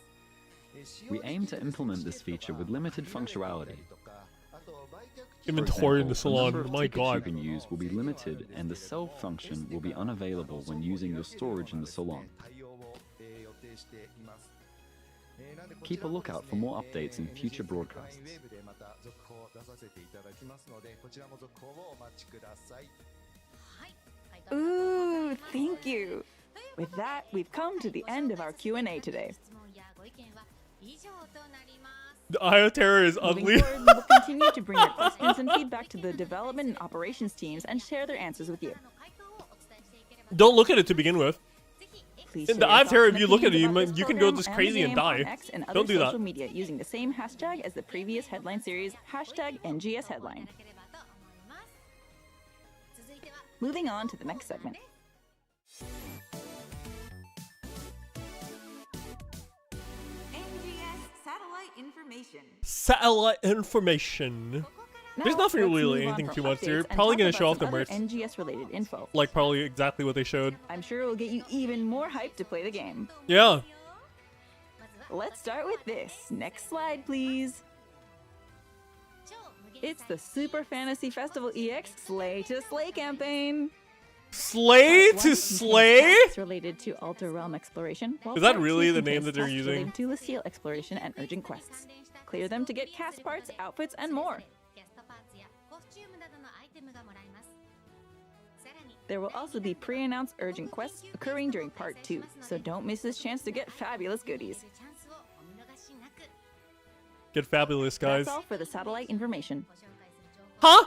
Speaker 3: We aim to implement this feature with limited functionality. For
Speaker 1: Inventory in the
Speaker 3: example, the number
Speaker 1: salon.
Speaker 3: of
Speaker 1: My
Speaker 3: tickets you
Speaker 1: god.
Speaker 3: can use will be limited, and the sell function will be unavailable when using your storage in the salon. Keep a lookout for more updates in future broadcasts.
Speaker 2: Ooh, thank you. With that, we've come to the end of our Q&A today.
Speaker 1: The Eye of Terror is
Speaker 2: Moving
Speaker 1: ugly.
Speaker 2: forward, we will continue to bring your questions and feedback to the development and operations teams and share their answers with you.
Speaker 1: Don't look at it to begin with.
Speaker 2: Please
Speaker 1: In
Speaker 2: share
Speaker 1: the
Speaker 2: your
Speaker 1: Eye of
Speaker 2: thoughts
Speaker 1: Terror,
Speaker 2: and
Speaker 1: if you look at it,
Speaker 2: opinions
Speaker 1: you
Speaker 2: about
Speaker 1: might-
Speaker 2: this
Speaker 1: you can go
Speaker 2: program
Speaker 1: just
Speaker 2: and
Speaker 1: crazy
Speaker 2: the
Speaker 1: and
Speaker 2: game
Speaker 1: die.
Speaker 2: on X and other
Speaker 1: Don't do that.
Speaker 2: social media using the same hashtag as the previous headline series, hashtag NGS headline. Moving on to the next segment.
Speaker 1: Satellite information. There's
Speaker 2: Now,
Speaker 1: nothing
Speaker 2: let's
Speaker 1: really
Speaker 2: move on
Speaker 1: anything
Speaker 2: from
Speaker 1: too much
Speaker 2: updates
Speaker 1: here.
Speaker 2: and
Speaker 1: Probably
Speaker 2: talk
Speaker 1: gonna
Speaker 2: about
Speaker 1: show off
Speaker 2: some
Speaker 1: the
Speaker 2: other
Speaker 1: merch.
Speaker 2: NGS related info.
Speaker 1: Like probably exactly what they showed.
Speaker 2: I'm sure it will get you even more hyped to play the game.
Speaker 1: Yeah.
Speaker 2: Let's start with this. Next slide, please. It's the Super Fantasy Festival EX Slay to Slay campaign.
Speaker 1: Slay
Speaker 2: Part
Speaker 1: to
Speaker 2: 1
Speaker 1: slay?
Speaker 2: contains tasks related to Alter Realm exploration. While
Speaker 1: Is that
Speaker 2: Part
Speaker 1: really
Speaker 2: 2
Speaker 1: the name
Speaker 2: contains
Speaker 1: that they're
Speaker 2: tasks
Speaker 1: using?
Speaker 2: related to Lucille exploration and urgent quests. Clear them to get cast parts, outfits, and more. There will also be pre-announced urgent quests occurring during Part 2, so don't miss this chance to get fabulous goodies.
Speaker 1: Get fabulous, guys.
Speaker 2: That's all for the satellite information.
Speaker 1: Huh?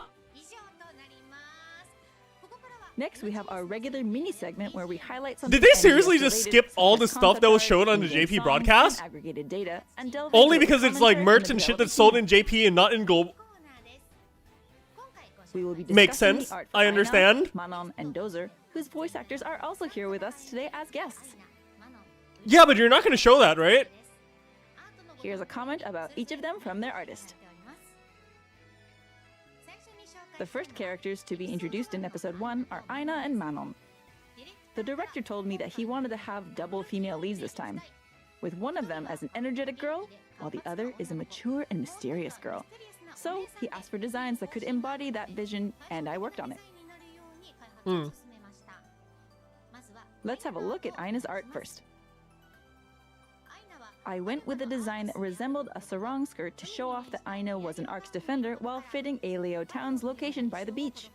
Speaker 2: Next, we have our regular mini segment where we highlight some.
Speaker 1: Did they seriously just skip all the stuff that was shown on the JP broadcast?
Speaker 2: Aggregated data and delve
Speaker 1: Only
Speaker 2: into the
Speaker 1: because it's like
Speaker 2: commentary
Speaker 1: merch
Speaker 2: from
Speaker 1: and
Speaker 2: the
Speaker 1: shit that's
Speaker 2: development
Speaker 1: sold
Speaker 2: team.
Speaker 1: in JP and not in global.
Speaker 2: We will be
Speaker 1: Makes
Speaker 2: discussing the
Speaker 1: sense.
Speaker 2: art for
Speaker 1: I
Speaker 2: Aina,
Speaker 1: understand.
Speaker 2: Manon, and Dozer, whose voice actors are also here with us today as guests.
Speaker 1: Yeah, but you're not gonna show that, right?
Speaker 2: Here's a comment about each of them from their artist. The first characters to be introduced in episode 1 are Aina and Manon. The director told me that he wanted to have double female leads this time, with one of them as an energetic girl, while the other is a mature and mysterious girl. So he asked for designs that could embody that vision, and I worked on it. Let's have a look at Aina's art first. I went with a design that resembled a sarong skirt to show off that Aina was an Ark's defender while fitting Aelio Town's location by the beach.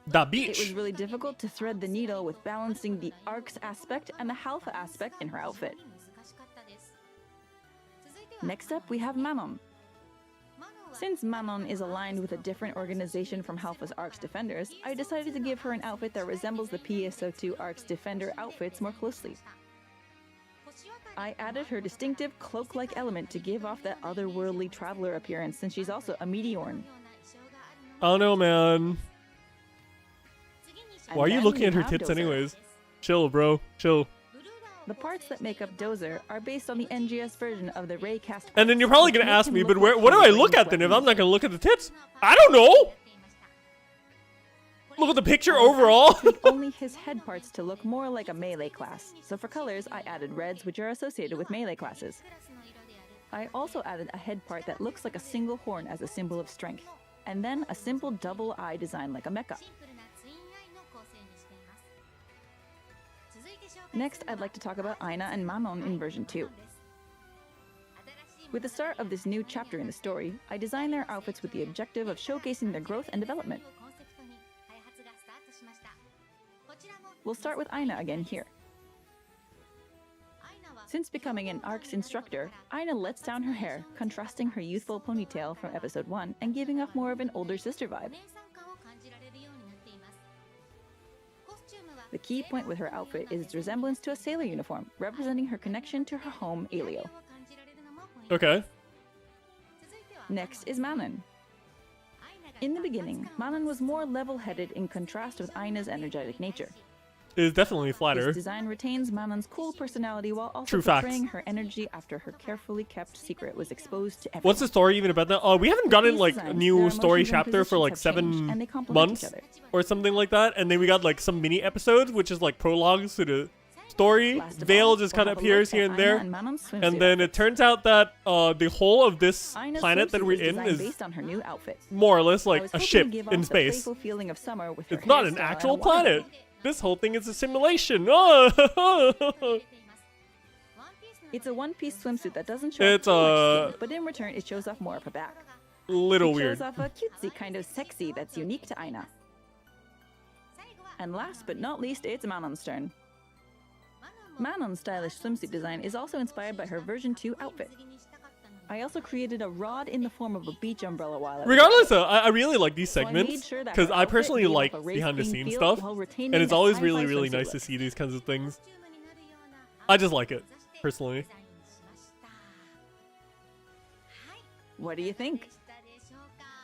Speaker 1: The
Speaker 2: It was
Speaker 1: beach.
Speaker 2: really difficult to thread the needle with balancing the Ark's aspect and the Halfa aspect in her outfit. Next up, we have Manon. Since Manon is aligned with a different organization from Halfa's Ark's defenders, I decided to give her an outfit that resembles the PSO2 Ark's defender outfits more closely. I added her distinctive cloak-like element to give off that otherworldly traveler appearance since she's also a Meteorn.
Speaker 1: I don't know, man.
Speaker 2: And
Speaker 1: Why are you
Speaker 2: then
Speaker 1: looking
Speaker 2: we
Speaker 1: at her
Speaker 2: have
Speaker 1: tits
Speaker 2: Dozer.
Speaker 1: anyways? Chill, bro. Chill.
Speaker 2: The parts that make up Dozer are based on the NGS version of the Raycast.
Speaker 1: And then you're probably gonna ask me, but where? What do I look at then if I'm not gonna look at the tits? I don't know. Look at the picture overall.
Speaker 2: Tweak only his head parts to look more like a melee class. So for colors, I added reds, which are associated with melee classes. I also added a head part that looks like a single horn as a symbol of strength, and then a simple double eye design like a mecha. Next, I'd like to talk about Aina and Manon in version 2. With the start of this new chapter in the story, I designed their outfits with the objective of showcasing their growth and development. We'll start with Aina again here. Since becoming an ARC's instructor, Aina lets down her hair, contrasting her youthful ponytail from episode 1 and giving off more of an older sister vibe. The key point with her outfit is its resemblance to a sailor uniform, representing her connection to her home, Aelio.
Speaker 1: Okay.
Speaker 2: Next is Manon. In the beginning, Manon was more level-headed in contrast with Aina's energetic nature.
Speaker 1: It is definitely
Speaker 2: This
Speaker 1: flatter.
Speaker 2: design retains Manon's cool personality while also
Speaker 1: True facts.
Speaker 2: portraying her energy after her carefully kept secret was exposed to everyone.
Speaker 1: What's the story even about that? Oh, we haven't gotten
Speaker 2: These
Speaker 1: like a
Speaker 2: designs,
Speaker 1: new
Speaker 2: their
Speaker 1: story
Speaker 2: emotions and
Speaker 1: chapter for like
Speaker 2: positions have changed, and they
Speaker 1: 7
Speaker 2: complement
Speaker 1: months
Speaker 2: each other.
Speaker 1: or something like that, and then we got like some mini episodes, which is like prologues to the story.
Speaker 2: Last of
Speaker 1: Veil
Speaker 2: all,
Speaker 1: just
Speaker 2: we'll
Speaker 1: kind of
Speaker 2: have a
Speaker 1: appears
Speaker 2: look
Speaker 1: here
Speaker 2: at
Speaker 1: and
Speaker 2: Aina
Speaker 1: there,
Speaker 2: and Manon's swimsuit
Speaker 1: and then it
Speaker 2: outfits.
Speaker 1: turns out that the whole of this
Speaker 2: Aina's
Speaker 1: planet that
Speaker 2: swimsuit
Speaker 1: we're
Speaker 2: was
Speaker 1: in
Speaker 2: designed
Speaker 1: is
Speaker 2: based on her new outfit.
Speaker 1: more or less
Speaker 2: I
Speaker 1: like
Speaker 2: was
Speaker 1: a
Speaker 2: hoping
Speaker 1: ship
Speaker 2: to give
Speaker 1: in
Speaker 2: off the
Speaker 1: space.
Speaker 2: playful feeling of summer with her
Speaker 1: It's not an
Speaker 2: hairstyle and
Speaker 1: actual
Speaker 2: a water
Speaker 1: planet.
Speaker 2: bottle.
Speaker 1: This whole thing is a simulation. Oh.
Speaker 2: It's a one-piece swimsuit that doesn't show
Speaker 1: It's,
Speaker 2: off too much skin, but in return it shows off more of her back.
Speaker 1: Little
Speaker 2: It
Speaker 1: weird.
Speaker 2: shows off a cutesy kind of sexy that's unique to Aina. And last but not least, it's Manon's turn. Manon's stylish swimsuit design is also inspired by her version 2 outfit. I also created a rod in the form of a beach umbrella while I was
Speaker 1: Regardless, I really like these
Speaker 2: So I made
Speaker 1: segments
Speaker 2: sure that
Speaker 1: because
Speaker 2: her
Speaker 1: I
Speaker 2: outfit
Speaker 1: personally
Speaker 2: gave off
Speaker 1: like
Speaker 2: a race
Speaker 1: behind the
Speaker 2: green
Speaker 1: scenes
Speaker 2: feel
Speaker 1: stuff,
Speaker 2: while retaining
Speaker 1: and it's
Speaker 2: that
Speaker 1: always
Speaker 2: sci-fi
Speaker 1: really, really
Speaker 2: swimsuit
Speaker 1: nice to
Speaker 2: look.
Speaker 1: see these kinds of things. I just like it, personally.
Speaker 2: What do you think?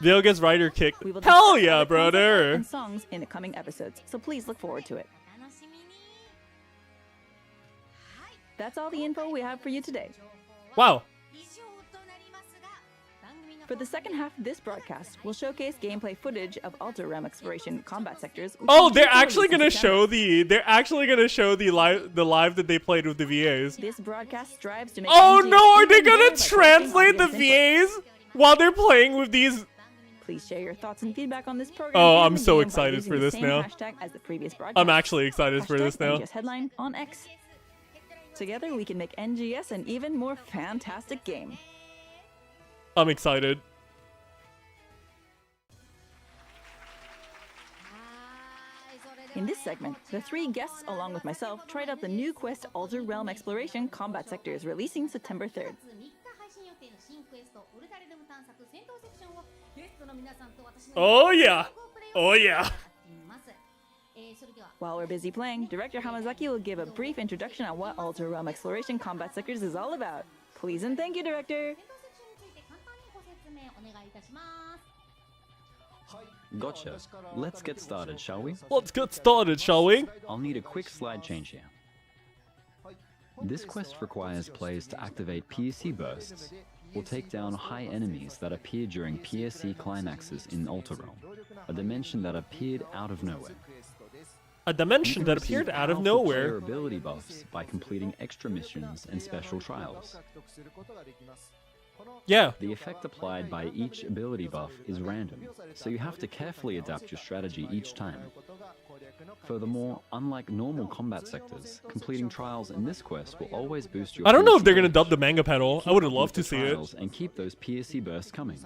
Speaker 1: Dale gets rider kicked.
Speaker 2: We will
Speaker 1: Hell
Speaker 2: discuss
Speaker 1: yeah,
Speaker 2: other concepts
Speaker 1: brother!
Speaker 2: and songs in the coming episodes, so please look forward to it. That's all the info we have for you today.
Speaker 1: Wow.
Speaker 2: For the second half of this broadcast, we'll showcase gameplay footage of Alter Realm Exploration combat sectors.
Speaker 1: Oh, they're actually gonna show the live that they played with the VAs.
Speaker 2: This broadcast strives to make
Speaker 1: Oh
Speaker 2: NGS
Speaker 1: no, are they
Speaker 2: even better
Speaker 1: gonna
Speaker 2: by
Speaker 1: translate the
Speaker 2: collecting audience
Speaker 1: VAs while they're playing with these?
Speaker 2: input. Please share your thoughts and feedback on this program.
Speaker 1: Oh,
Speaker 2: and
Speaker 1: I'm
Speaker 2: the
Speaker 1: so
Speaker 2: game by
Speaker 1: excited
Speaker 2: using
Speaker 1: for
Speaker 2: the
Speaker 1: this
Speaker 2: same
Speaker 1: now.
Speaker 2: hashtag as the previous broadcast.
Speaker 1: I'm actually excited for this now.
Speaker 2: NGS headline on X. Together, we can make NGS an even more fantastic game.
Speaker 1: I'm excited.
Speaker 2: In this segment, the three guests, along with myself, tried out the new quest Alter Realm Exploration combat sectors, releasing September 3rd.
Speaker 1: Oh yeah. Oh yeah.
Speaker 2: While we're busy playing, Director Hamazaki will give a brief introduction on what Alter Realm Exploration combat sectors is all about. Please and thank you, Director.
Speaker 3: Gotcha. Let's get started, shall we?
Speaker 1: Let's get started, shall we?
Speaker 3: I'll need a quick slide change here. This quest requires players to activate PSC bursts, or take down high enemies that appear during PSC climaxes in Alter Realm, a dimension that appeared out of nowhere.
Speaker 1: A dimension that appeared out of nowhere.
Speaker 3: Player ability buffs by completing extra missions and special trials.
Speaker 1: Yeah.
Speaker 3: The effect applied by each ability buff is random, so you have to carefully adapt your strategy each time. Furthermore, unlike normal combat sectors, completing trials in this quest will always boost your
Speaker 1: I don't know if
Speaker 3: PSC
Speaker 1: they're gonna
Speaker 3: damage.
Speaker 1: dub the manga panel. I would have
Speaker 3: Keep up
Speaker 1: loved to
Speaker 3: with the
Speaker 1: see it.
Speaker 3: trials and keep those PSC bursts coming.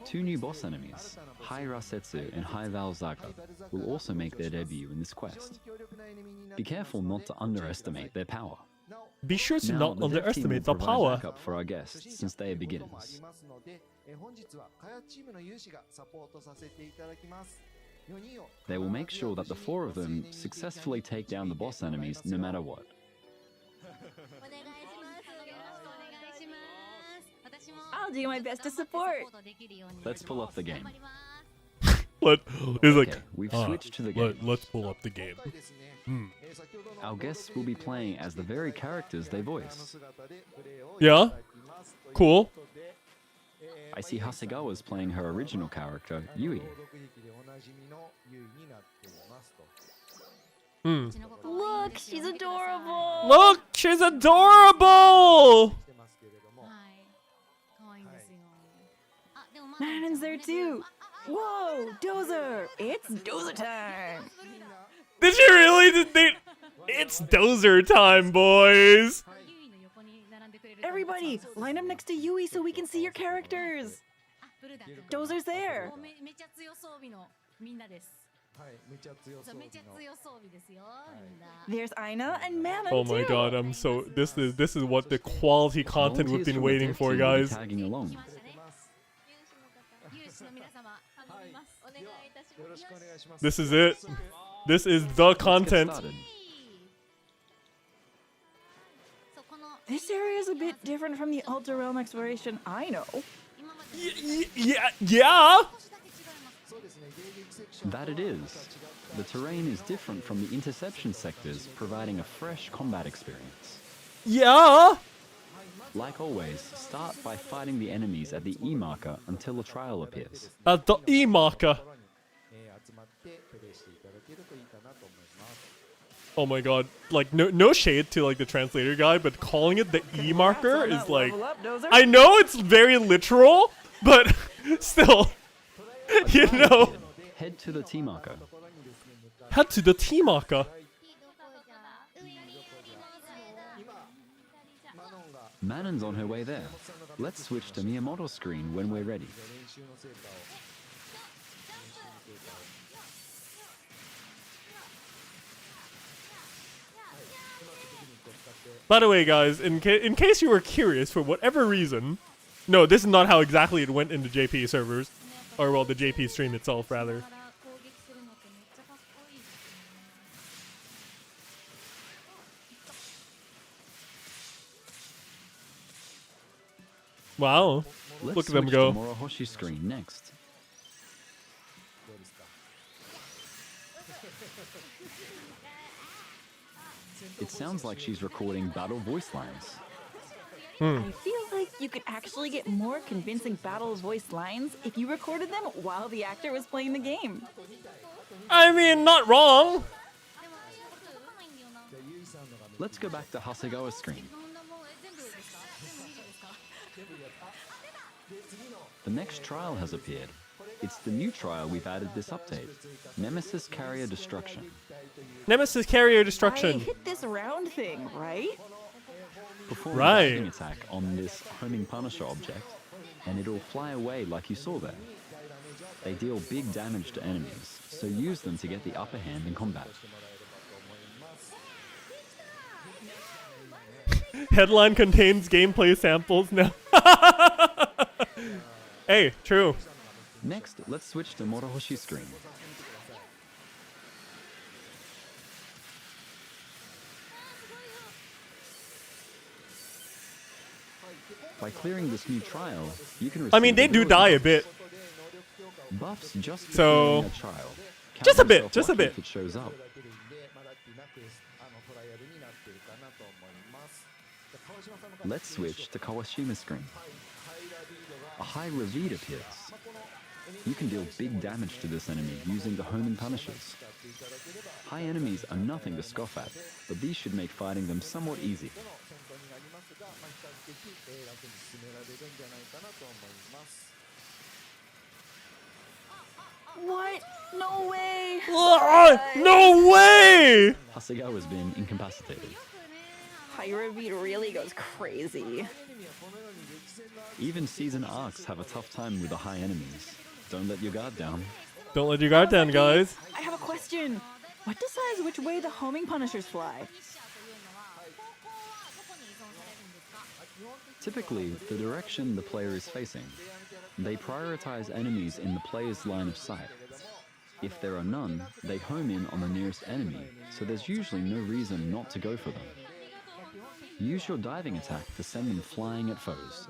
Speaker 3: 2 new boss enemies, Hai Rasetsu and Hai Valzaga, will also make their debut in this quest. Be careful not to underestimate their power.
Speaker 1: Be sure to
Speaker 3: Now,
Speaker 1: not
Speaker 3: the dev team
Speaker 1: underestimate
Speaker 3: will
Speaker 1: the
Speaker 3: provide
Speaker 1: power.
Speaker 3: backup for our guests since they are beginners. They will make sure that the 4 of them successfully take down the boss enemies no matter what.
Speaker 2: I'll do my best to support.
Speaker 3: Let's pull up the game.
Speaker 1: It's like,
Speaker 3: Okay, we've switched to the game.
Speaker 1: let's pull up the game.
Speaker 3: Our guests will be playing as the very characters they voice.
Speaker 1: Yeah? Cool.
Speaker 3: I see Hasegawa's playing her original character, Yui.
Speaker 2: Look, she's adorable.
Speaker 1: Look, she's adorable!
Speaker 2: Manon's there too. Whoa, Dozer! It's Dozer time.
Speaker 1: Did you really? It's Dozer time, boys!
Speaker 2: Everybody, line up next to Yui so we can see your characters. Dozer's there. There's Aina and Manon
Speaker 1: Oh my
Speaker 2: too.
Speaker 1: god, I'm so... This is what the quality content we've
Speaker 3: Volunteers
Speaker 1: been
Speaker 3: from the
Speaker 1: waiting
Speaker 3: dev
Speaker 1: for,
Speaker 3: team will be
Speaker 1: guys.
Speaker 3: tagging along.
Speaker 1: This is it. This is the content.
Speaker 3: Let's get started.
Speaker 2: This area is a bit different from the Alter Realm exploration I know.
Speaker 1: Yeah!
Speaker 3: That it is. The terrain is different from the interception sectors, providing a fresh combat experience.
Speaker 1: Yeah!
Speaker 3: Like always, start by fighting the enemies at the E marker until a trial appears.
Speaker 1: At the E marker. Oh my god. Like, no shade to, like, the translator guy, but calling it the E marker is like...
Speaker 2: Level up, Dozer.
Speaker 1: I know it's very literal, but still, you know.
Speaker 3: Head to the T marker.
Speaker 1: Head to the T marker.
Speaker 3: Manon's on her way there. Let's switch to Miyamoto's screen when we're ready.
Speaker 1: By the way, guys, in case you were curious, for whatever reason, no, this is not how exactly it went into JP servers, or well, the JP stream itself, rather. Wow,
Speaker 3: Let's
Speaker 1: look at them
Speaker 3: switch
Speaker 1: go.
Speaker 3: to Morihoshi's screen next. It sounds like she's recording battle voice lines.
Speaker 2: I feel like you could actually get more convincing battle voice lines if you recorded them while the actor was playing the game.
Speaker 1: I mean, not wrong.
Speaker 3: Let's go back to Hasegawa's screen. The next trial has appeared. It's the new trial we've added this update. Nemesis Carrier Destruction.
Speaker 1: Nemesis Carrier
Speaker 2: I
Speaker 1: Destruction.
Speaker 2: hit this round thing, right?
Speaker 3: Perform
Speaker 1: Right.
Speaker 3: a diving attack on this homing Punisher object, and it'll fly away like you saw there. They deal big damage to enemies, so use them to get the upper hand in combat.
Speaker 1: Headline contains gameplay samples now. Hey, true.
Speaker 3: Next, let's switch to Morohoshi's screen. By clearing this new trial, you can receive
Speaker 1: I mean, they do die a bit.
Speaker 3: buffs just for
Speaker 1: So-
Speaker 3: clearing a trial.
Speaker 1: Just a
Speaker 3: Count
Speaker 1: bit,
Speaker 3: yourself
Speaker 1: just a
Speaker 3: lucky
Speaker 1: bit.
Speaker 3: if it shows up. Let's switch to Kawashima's screen. A high reveed appears. You can deal big damage to this enemy using the homing punishers. High enemies are nothing to scoff at, but these should make fighting them somewhat easy.
Speaker 2: What? No way!
Speaker 1: No way!
Speaker 3: Hasegawa's been incapacitated.
Speaker 2: Hyrule really goes crazy.
Speaker 3: Even season arcs have a tough time with the high enemies. Don't let your guard down.
Speaker 1: Don't let your guard down, guys.
Speaker 2: I have a question. What decides which way the homing punishers fly?
Speaker 3: Typically, the direction the player is facing. They prioritize enemies in the player's line of sight. If there are none, they home in on the nearest enemy, so there's usually no reason not to go for them. Use your diving attack to send them flying at foes.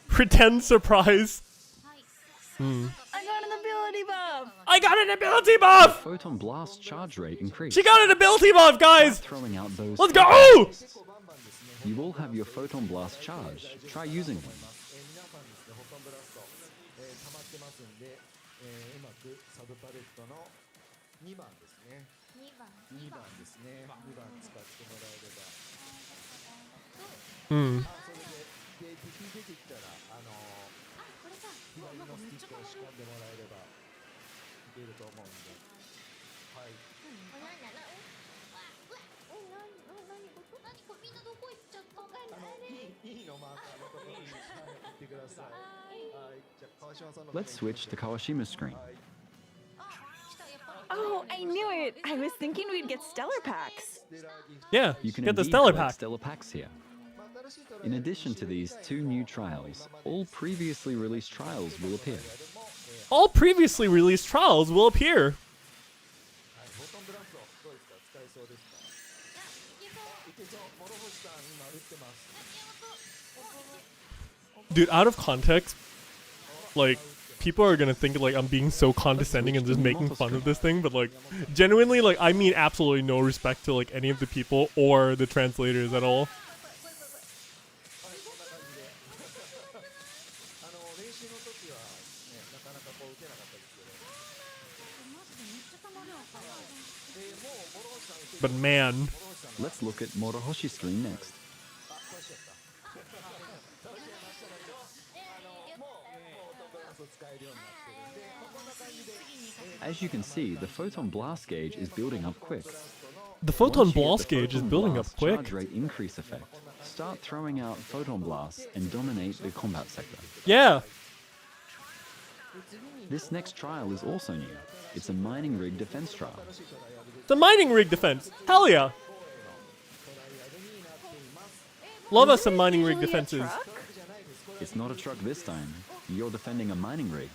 Speaker 1: Pretend surprise.
Speaker 2: I got an ability buff!
Speaker 1: I got an ability buff!
Speaker 3: Photon blast charge rate increased.
Speaker 1: She got an ability buff, guys!
Speaker 3: Throwing out those.
Speaker 1: Let's go!
Speaker 3: You all have your photon blast charge. Try using them.
Speaker 1: Hmm.
Speaker 3: Let's switch to Kawashima's screen.
Speaker 2: Oh, I knew it! I was thinking we'd get stellar packs.
Speaker 1: Yeah,
Speaker 3: You can
Speaker 1: get the
Speaker 3: indeed
Speaker 1: stellar
Speaker 3: collect
Speaker 1: pack.
Speaker 3: stellar packs here. In addition to these two new trials, all previously released trials will appear.
Speaker 1: All previously released trials will appear. Dude, out of context, like, people are gonna think like I'm being so condescending and just making fun of this thing, but like, genuinely, like, I mean absolutely no respect to like any of the people or the translators at all. But man,
Speaker 3: Let's look at Morohoshi's screen next. As you can see, the photon blast gauge is building up quick.
Speaker 1: the photon
Speaker 3: Once you get
Speaker 1: blast
Speaker 3: the
Speaker 1: gauge is
Speaker 3: photon
Speaker 1: building up
Speaker 3: blast
Speaker 1: quick.
Speaker 3: Charge rate increase effect. Start throwing out photon blasts and dominate the combat sector.
Speaker 1: Yeah.
Speaker 3: This next trial is also new. It's a mining rig defense trial.
Speaker 1: The mining rig defense. Hell yeah. Love us some mining rig
Speaker 2: Usually a
Speaker 1: defenses.
Speaker 2: truck?
Speaker 3: It's not a truck this time. You're defending a mining rig.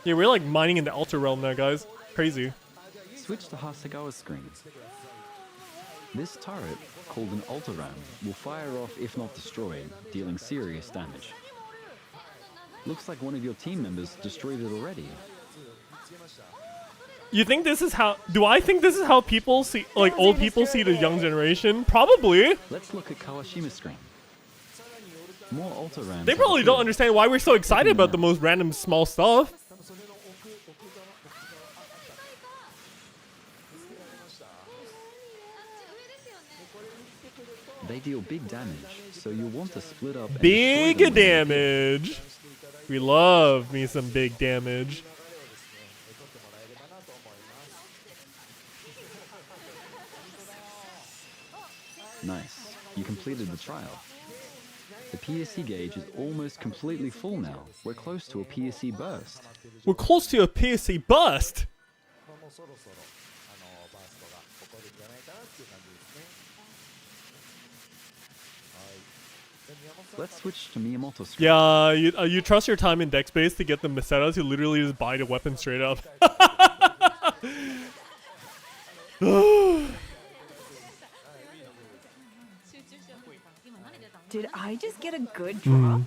Speaker 1: Yeah, we're like mining in the Ultra Realm now, guys. Crazy.
Speaker 3: Switch to Hasegawa's screen. This turret, called an Ultiram, will fire off if not destroyed, dealing serious damage. Looks like one of your team members destroyed it already.
Speaker 1: You think this is how? Do I think this is how people see, like old people see the young generation? Probably.
Speaker 3: Let's look at Kawashima's screen. More Ultra Rams.
Speaker 1: They probably don't understand why we're so excited about the most random small stuff.
Speaker 3: They deal big damage, so you'll want to split up. And
Speaker 1: Big
Speaker 3: destroy them.
Speaker 1: damage. We love me some big damage.
Speaker 3: Nice. You completed the trial. The PSE gauge is almost completely full now. We're close to a PSE burst.
Speaker 1: We're close to a PSC bust.
Speaker 3: Let's switch to Miyamoto's screen.
Speaker 1: Yeah, you trust your time in deck space to get the Mesetas who literally just buy the weapon straight up.
Speaker 2: Did I just get a good drop?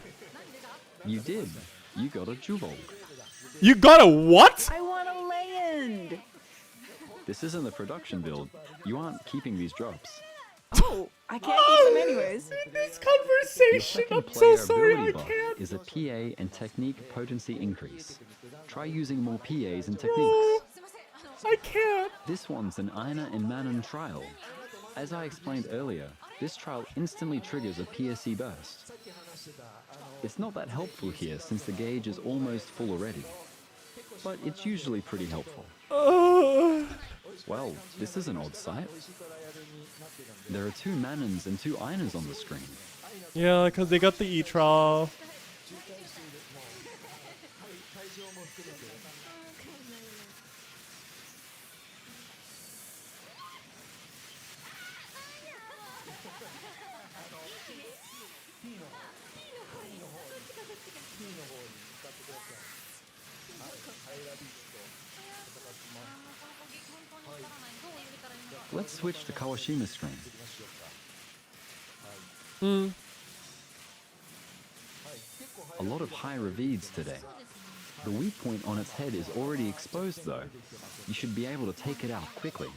Speaker 3: You did. You got a Jubal.
Speaker 1: You got a what?
Speaker 2: I want a land.
Speaker 3: This isn't the production build. You aren't keeping these drops.
Speaker 2: Oh, I can't keep them anyways.
Speaker 1: This
Speaker 3: Your
Speaker 1: conversation,
Speaker 3: second
Speaker 1: I'm so
Speaker 3: player
Speaker 1: sorry, I
Speaker 3: ability buff
Speaker 1: can't.
Speaker 3: is a PA and technique potency increase. Try using more PAs and techniques.
Speaker 1: I can't.
Speaker 3: This one's an Aina and Manon trial. As I explained earlier, this trial instantly triggers a PSE burst. It's not that helpful here since the gauge is almost full already, but it's usually pretty helpful. Well, this is an odd sight. There are 2 Manons and 2 Ainas on the screen.
Speaker 1: Yeah, because they got the E-Trial.
Speaker 3: Let's switch to Kawashima's screen. A lot of high reveeds today. The weak point on its head is already exposed though. You should be able to take it out quickly.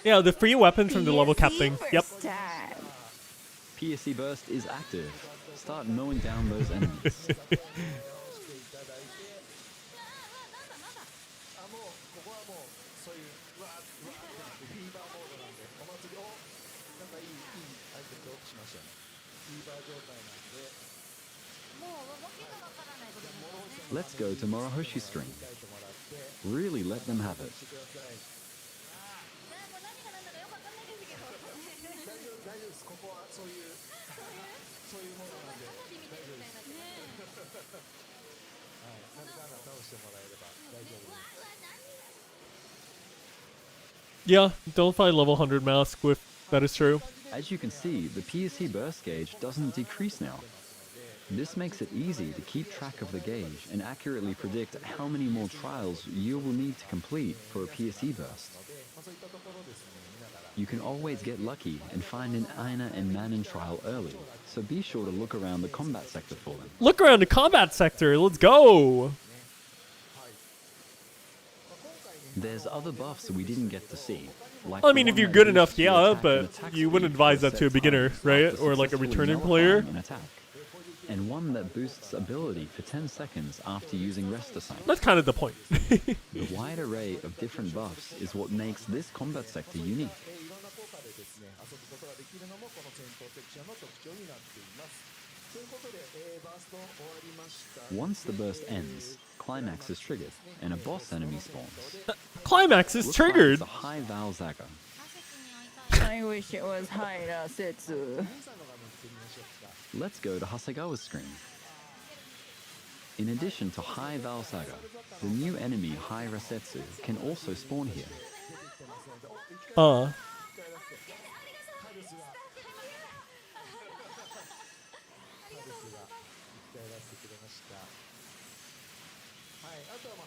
Speaker 1: Yeah, the free weapons from the level cap thing. Yep.
Speaker 2: First time.
Speaker 3: PSE burst is active. Start mowing down those enemies. Let's go to Morihoshi's screen. Really let them have it.
Speaker 1: Yeah, don't fight level 100 mask with that is true.
Speaker 3: As you can see, the PSE burst gauge doesn't decrease now. This makes it easy to keep track of the gauge and accurately predict how many more trials you will need to complete for a PSE burst. You can always get lucky and find an Aina and Manon trial early, so be sure to look around the combat sector for them.
Speaker 1: Look around the combat sector. Let's go.
Speaker 3: There's other buffs we didn't get to see. Like
Speaker 1: I mean,
Speaker 3: the
Speaker 1: if
Speaker 3: one
Speaker 1: you're
Speaker 3: that
Speaker 1: good
Speaker 3: boosts
Speaker 1: enough,
Speaker 3: your
Speaker 1: yeah,
Speaker 3: attack
Speaker 1: but
Speaker 3: and attack
Speaker 1: you wouldn't
Speaker 3: speed for
Speaker 1: advise that
Speaker 3: set
Speaker 1: to a beginner,
Speaker 3: time
Speaker 1: right?
Speaker 3: after
Speaker 1: Or like a
Speaker 3: successfully
Speaker 1: returning
Speaker 3: nullifying
Speaker 1: player.
Speaker 3: an attack. And one that boosts ability for 10 seconds after using rest assign.
Speaker 1: That's kind of the point.
Speaker 3: The wide array of different buffs is what makes this combat sector unique. Once the burst ends, climax is triggered and a boss enemy spawns.
Speaker 1: Climax is
Speaker 3: Looks like
Speaker 1: triggered.
Speaker 3: it's a high Val Zaga.
Speaker 2: I wish it was Haira Setsu.
Speaker 3: Let's go to Hasegawa's screen. In addition to High Val Saga, the new enemy High Rasetsu can also spawn here.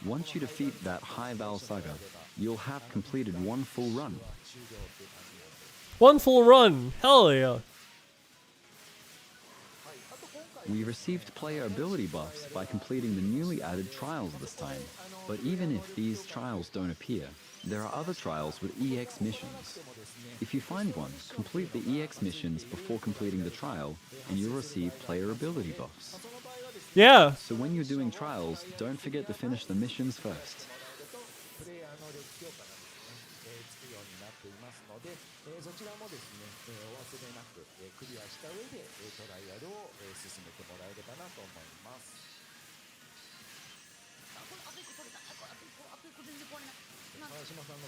Speaker 3: Once you defeat that High Val Saga, you'll have completed one full run.
Speaker 1: One full run. Hell yeah.
Speaker 3: We received player ability buffs by completing the newly added trials this time. But even if these trials don't appear, there are other trials with EX missions. If you find one, complete the EX missions before completing the trial, and you'll receive player ability buffs.
Speaker 1: Yeah.
Speaker 3: So when you're doing trials, don't forget to finish the missions first.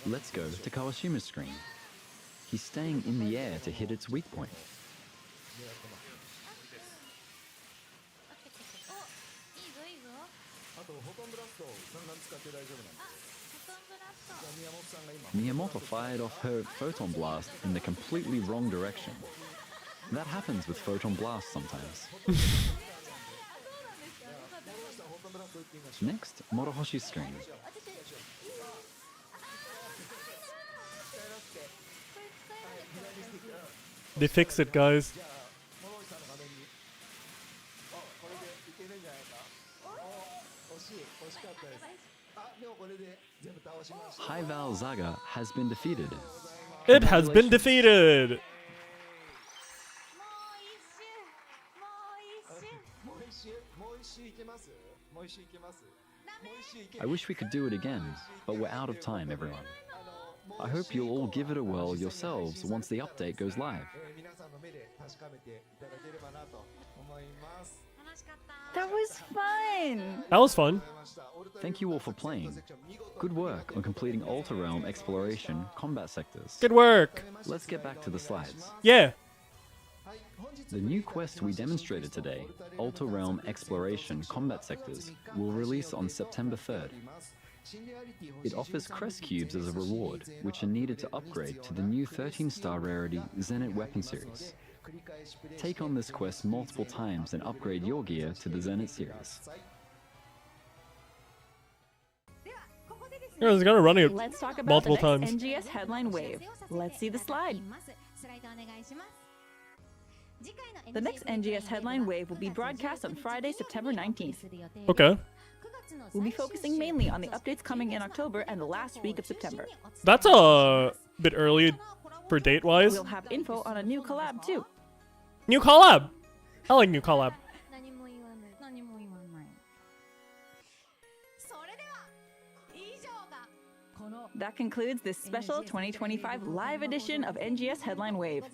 Speaker 3: Let's go to Kawashima's screen. He's staying in the air to hit its weak point. Miyamoto fired off her photon blast in the completely wrong direction. That happens with photon blasts sometimes. Next, Morohoshi's screen.
Speaker 1: They fix it, guys.
Speaker 3: High Val Zaga has been defeated.
Speaker 1: It has been defeated.
Speaker 3: I wish we could do it again, but we're out of time, everyone. I hope you'll all give it a whirl yourselves once the update goes live.
Speaker 2: That was fun!
Speaker 1: That was fun.
Speaker 3: Thank you all for playing. Good work on completing Alter Realm Exploration combat sectors.
Speaker 1: Good work.
Speaker 3: Let's get back to the slides.
Speaker 1: Yeah.
Speaker 3: The new quest we demonstrated today, Alter Realm Exploration combat sectors, will release on September 3rd. It offers crest cubes as a reward, which are needed to upgrade to the new 13-star rarity Zenith weapon series. Take on this quest multiple times and upgrade your gear to the Zenith series.
Speaker 1: I was gonna run it
Speaker 2: Let's talk about
Speaker 1: multiple
Speaker 2: the next
Speaker 1: times.
Speaker 2: NGS headline wave. Let's see the slide. The next NGS headline wave will be broadcast on Friday, September 19th.
Speaker 1: Okay.
Speaker 2: We'll be focusing mainly on the updates coming in October and the last week of September.
Speaker 1: That's a bit early for date-wise.
Speaker 2: We'll have info on a new collab too.
Speaker 1: New collab. I like new collab.
Speaker 2: That concludes this special 2025 live edition of NGS Headline Wave.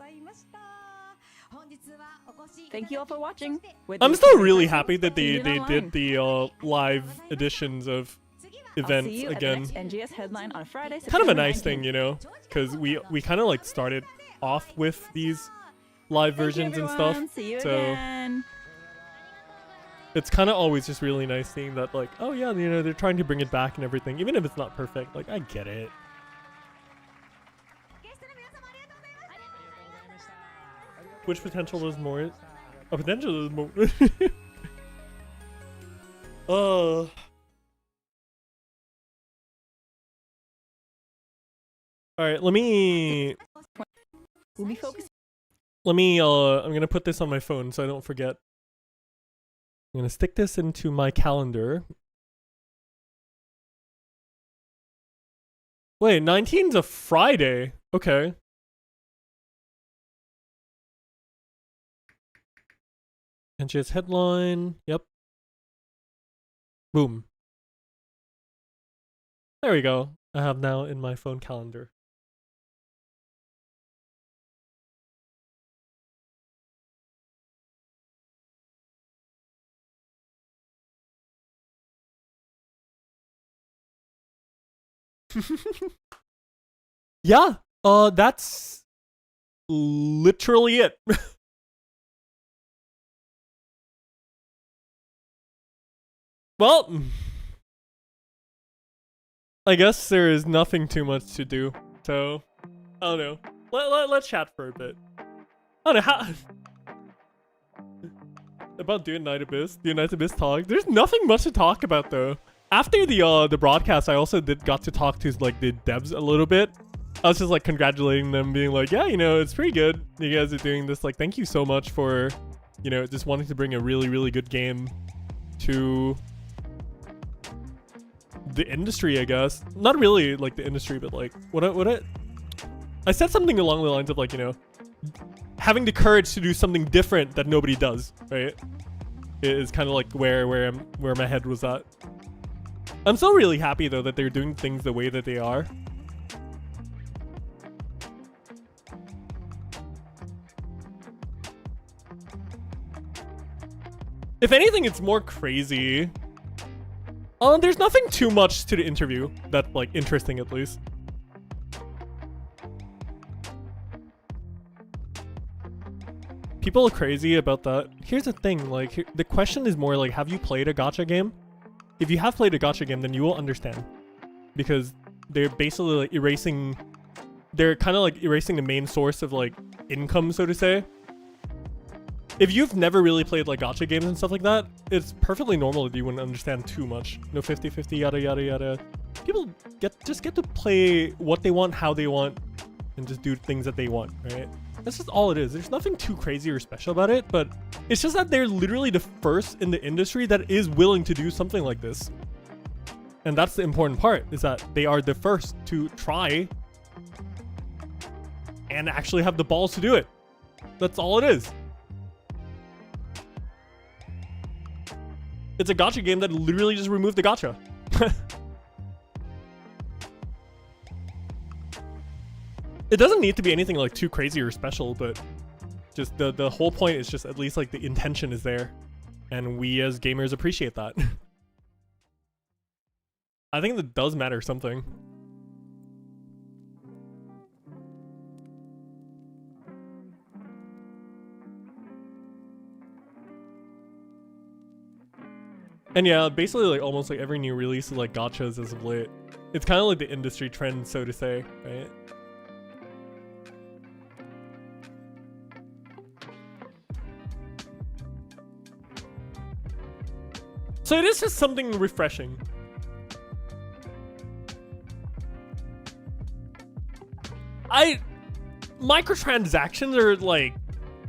Speaker 2: Thank you all for watching.
Speaker 1: I'm still really happy that they did the live editions of events
Speaker 2: I'll see you
Speaker 1: again.
Speaker 2: At the next NGS Headline on Friday,
Speaker 1: Kind of a
Speaker 2: September
Speaker 1: nice
Speaker 2: 19th.
Speaker 1: thing, you know, because we kind of like started off with these live
Speaker 2: Thank you,
Speaker 1: versions and stuff.
Speaker 2: everyone. See you
Speaker 1: So
Speaker 2: again.
Speaker 1: it's kind of always just really nice seeing that, like, oh yeah, you know, they're trying to bring it back and everything, even if it's not perfect. Like, I get it. Which potential is more? A potential is more. All right, let me.
Speaker 2: We'll be focusing.
Speaker 1: I'm gonna put this on my phone so I don't forget. I'm gonna stick this into my calendar. Wait, 19's a Friday. Okay. NGS headline. Yep. Boom. There we go. I have now in my phone calendar. Yeah, that's literally it. Well, I guess there is nothing too much to do, so I don't know. Let's chat for a bit. I don't know how about doing Night Abyss. The Night Abyss talk. There's nothing much to talk about though. After the broadcast, I also got to talk to like the devs a little bit. I was just like congratulating them, being like, yeah, you know, it's pretty good. You guys are doing this. Like, thank you so much for you know, just wanting to bring a really, really good game to the industry, I guess. Not really like the industry, but like I said something along the lines of like, you know, having the courage to do something different that nobody does, right? Is kind of like where my head was at. I'm still really happy though that they're doing things the way that they are. If anything, it's more crazy. There's nothing too much to the interview that's like interesting, at least. People are crazy about that. Here's the thing, like the question is more like, have you played a gacha game? If you have played a gacha game, then you will understand, because they're basically like erasing. They're kind of like erasing the main source of like income, so to say. If you've never really played like gacha games and stuff like that, it's perfectly normal that you wouldn't understand too much. No 50-50, yada yada yada. People just get to play what they want, how they want, and just do things that they want, right? That's just all it is. There's nothing too crazy or special about it, but it's just that they're literally the first in the industry that is willing to do something like this. And that's the important part, is that they are the first to try and actually have the balls to do it. That's all it is. It's a gacha game that literally just removed the gacha. It doesn't need to be anything like too crazy or special, but just the whole point is just at least like the intention is there, and we as gamers appreciate that. I think that does matter something. And yeah, basically like almost like every new release is like gachas as of late. It's kind of like the industry trend, so to say, right? So it is just something refreshing. Microtransactions are like,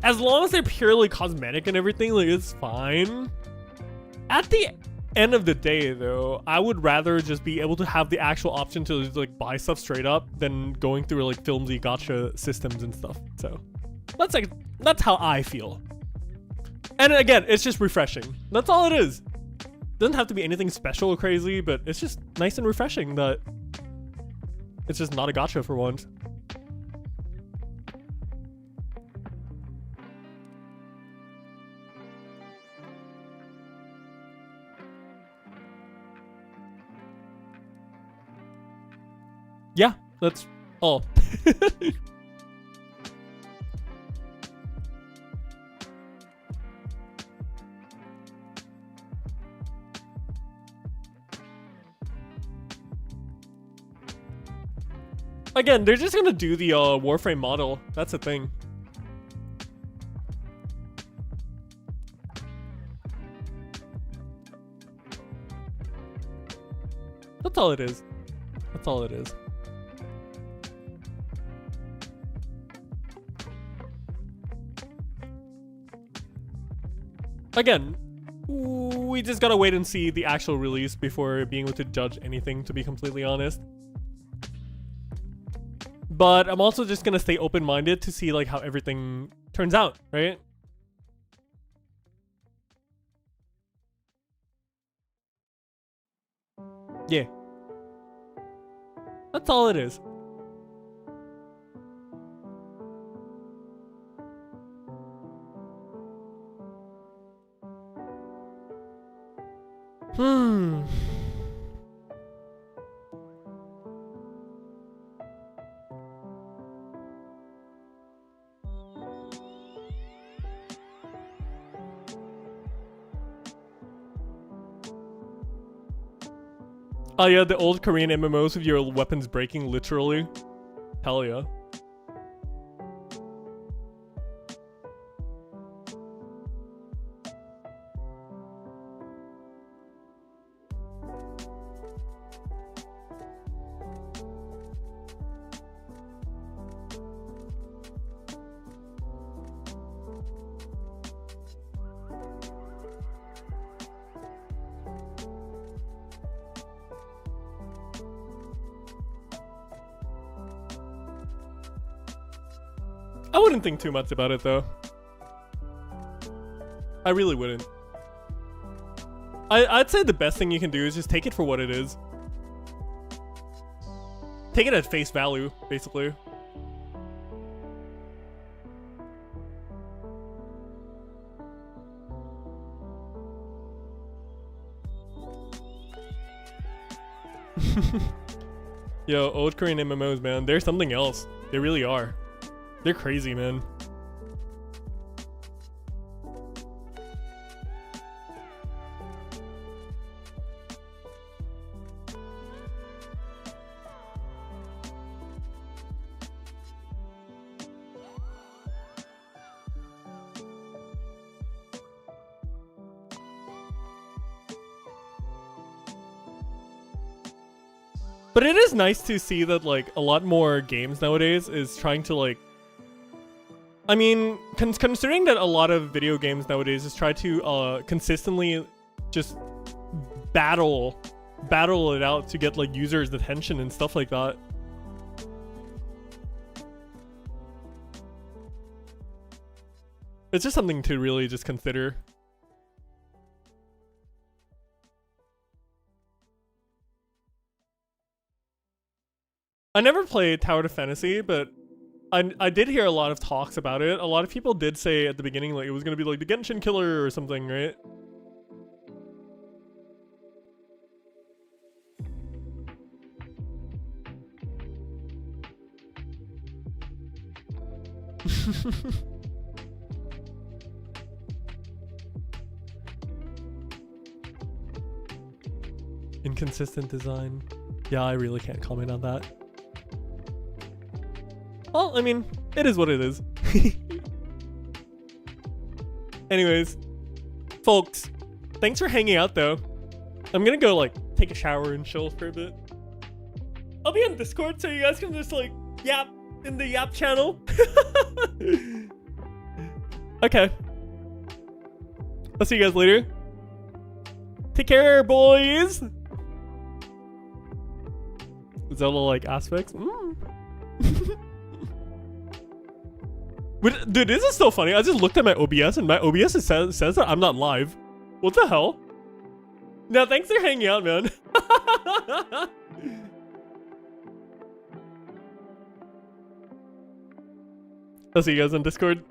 Speaker 1: as long as they're purely cosmetic and everything, like it's fine. At the end of the day though, I would rather just be able to have the actual option to just, like buy stuff straight up than going through like filmsy gacha systems and stuff. So that's how I feel. And again, it's just refreshing. That's all it is. Doesn't have to be anything special or crazy, but it's just nice and refreshing that it's just not a gacha for once. Yeah, that's all. Again, they're just gonna do the Warframe model. That's the thing. That's all it is. That's all it is. Again, we just gotta wait and see the actual release before being able to judge anything, to be completely honest. But I'm also just gonna stay open-minded to see like how everything turns out, right? Yeah. That's all it is. Oh yeah, the old Korean MMOs with your weapons breaking literally. Hell yeah. I wouldn't think too much about it though. I really wouldn't. I'd say the best thing you can do is just take it for what it is. Take it at face value, basically. Yo, old Korean MMOs, man, they're something else. They really are. They're crazy, man. But it is nice to see that like a lot more games nowadays is trying to like, I mean, considering that a lot of video games nowadays is try to consistently just battle it out to get like users' attention and stuff like that. It's just something to really just consider. I never played Tower of Fantasy, but I did hear a lot of talks about it. A lot of people did say at the beginning like it was gonna be like the Genshin killer or something, right? Inconsistent design. Yeah, I really can't comment on that. Well, I mean, it is what it is. Anyways, folks, thanks for hanging out though. I'm gonna go like take a shower and chill for a bit. I'll be on Discord so you guys can just like yap in the yap channel. Okay. I'll see you guys later. Take care, boys. Zelda like aspects. Dude, this is so funny. I just looked at my OBS and my OBS says that I'm not live. What the hell? Now, thanks for hanging out, man. I'll see you guys on Discord.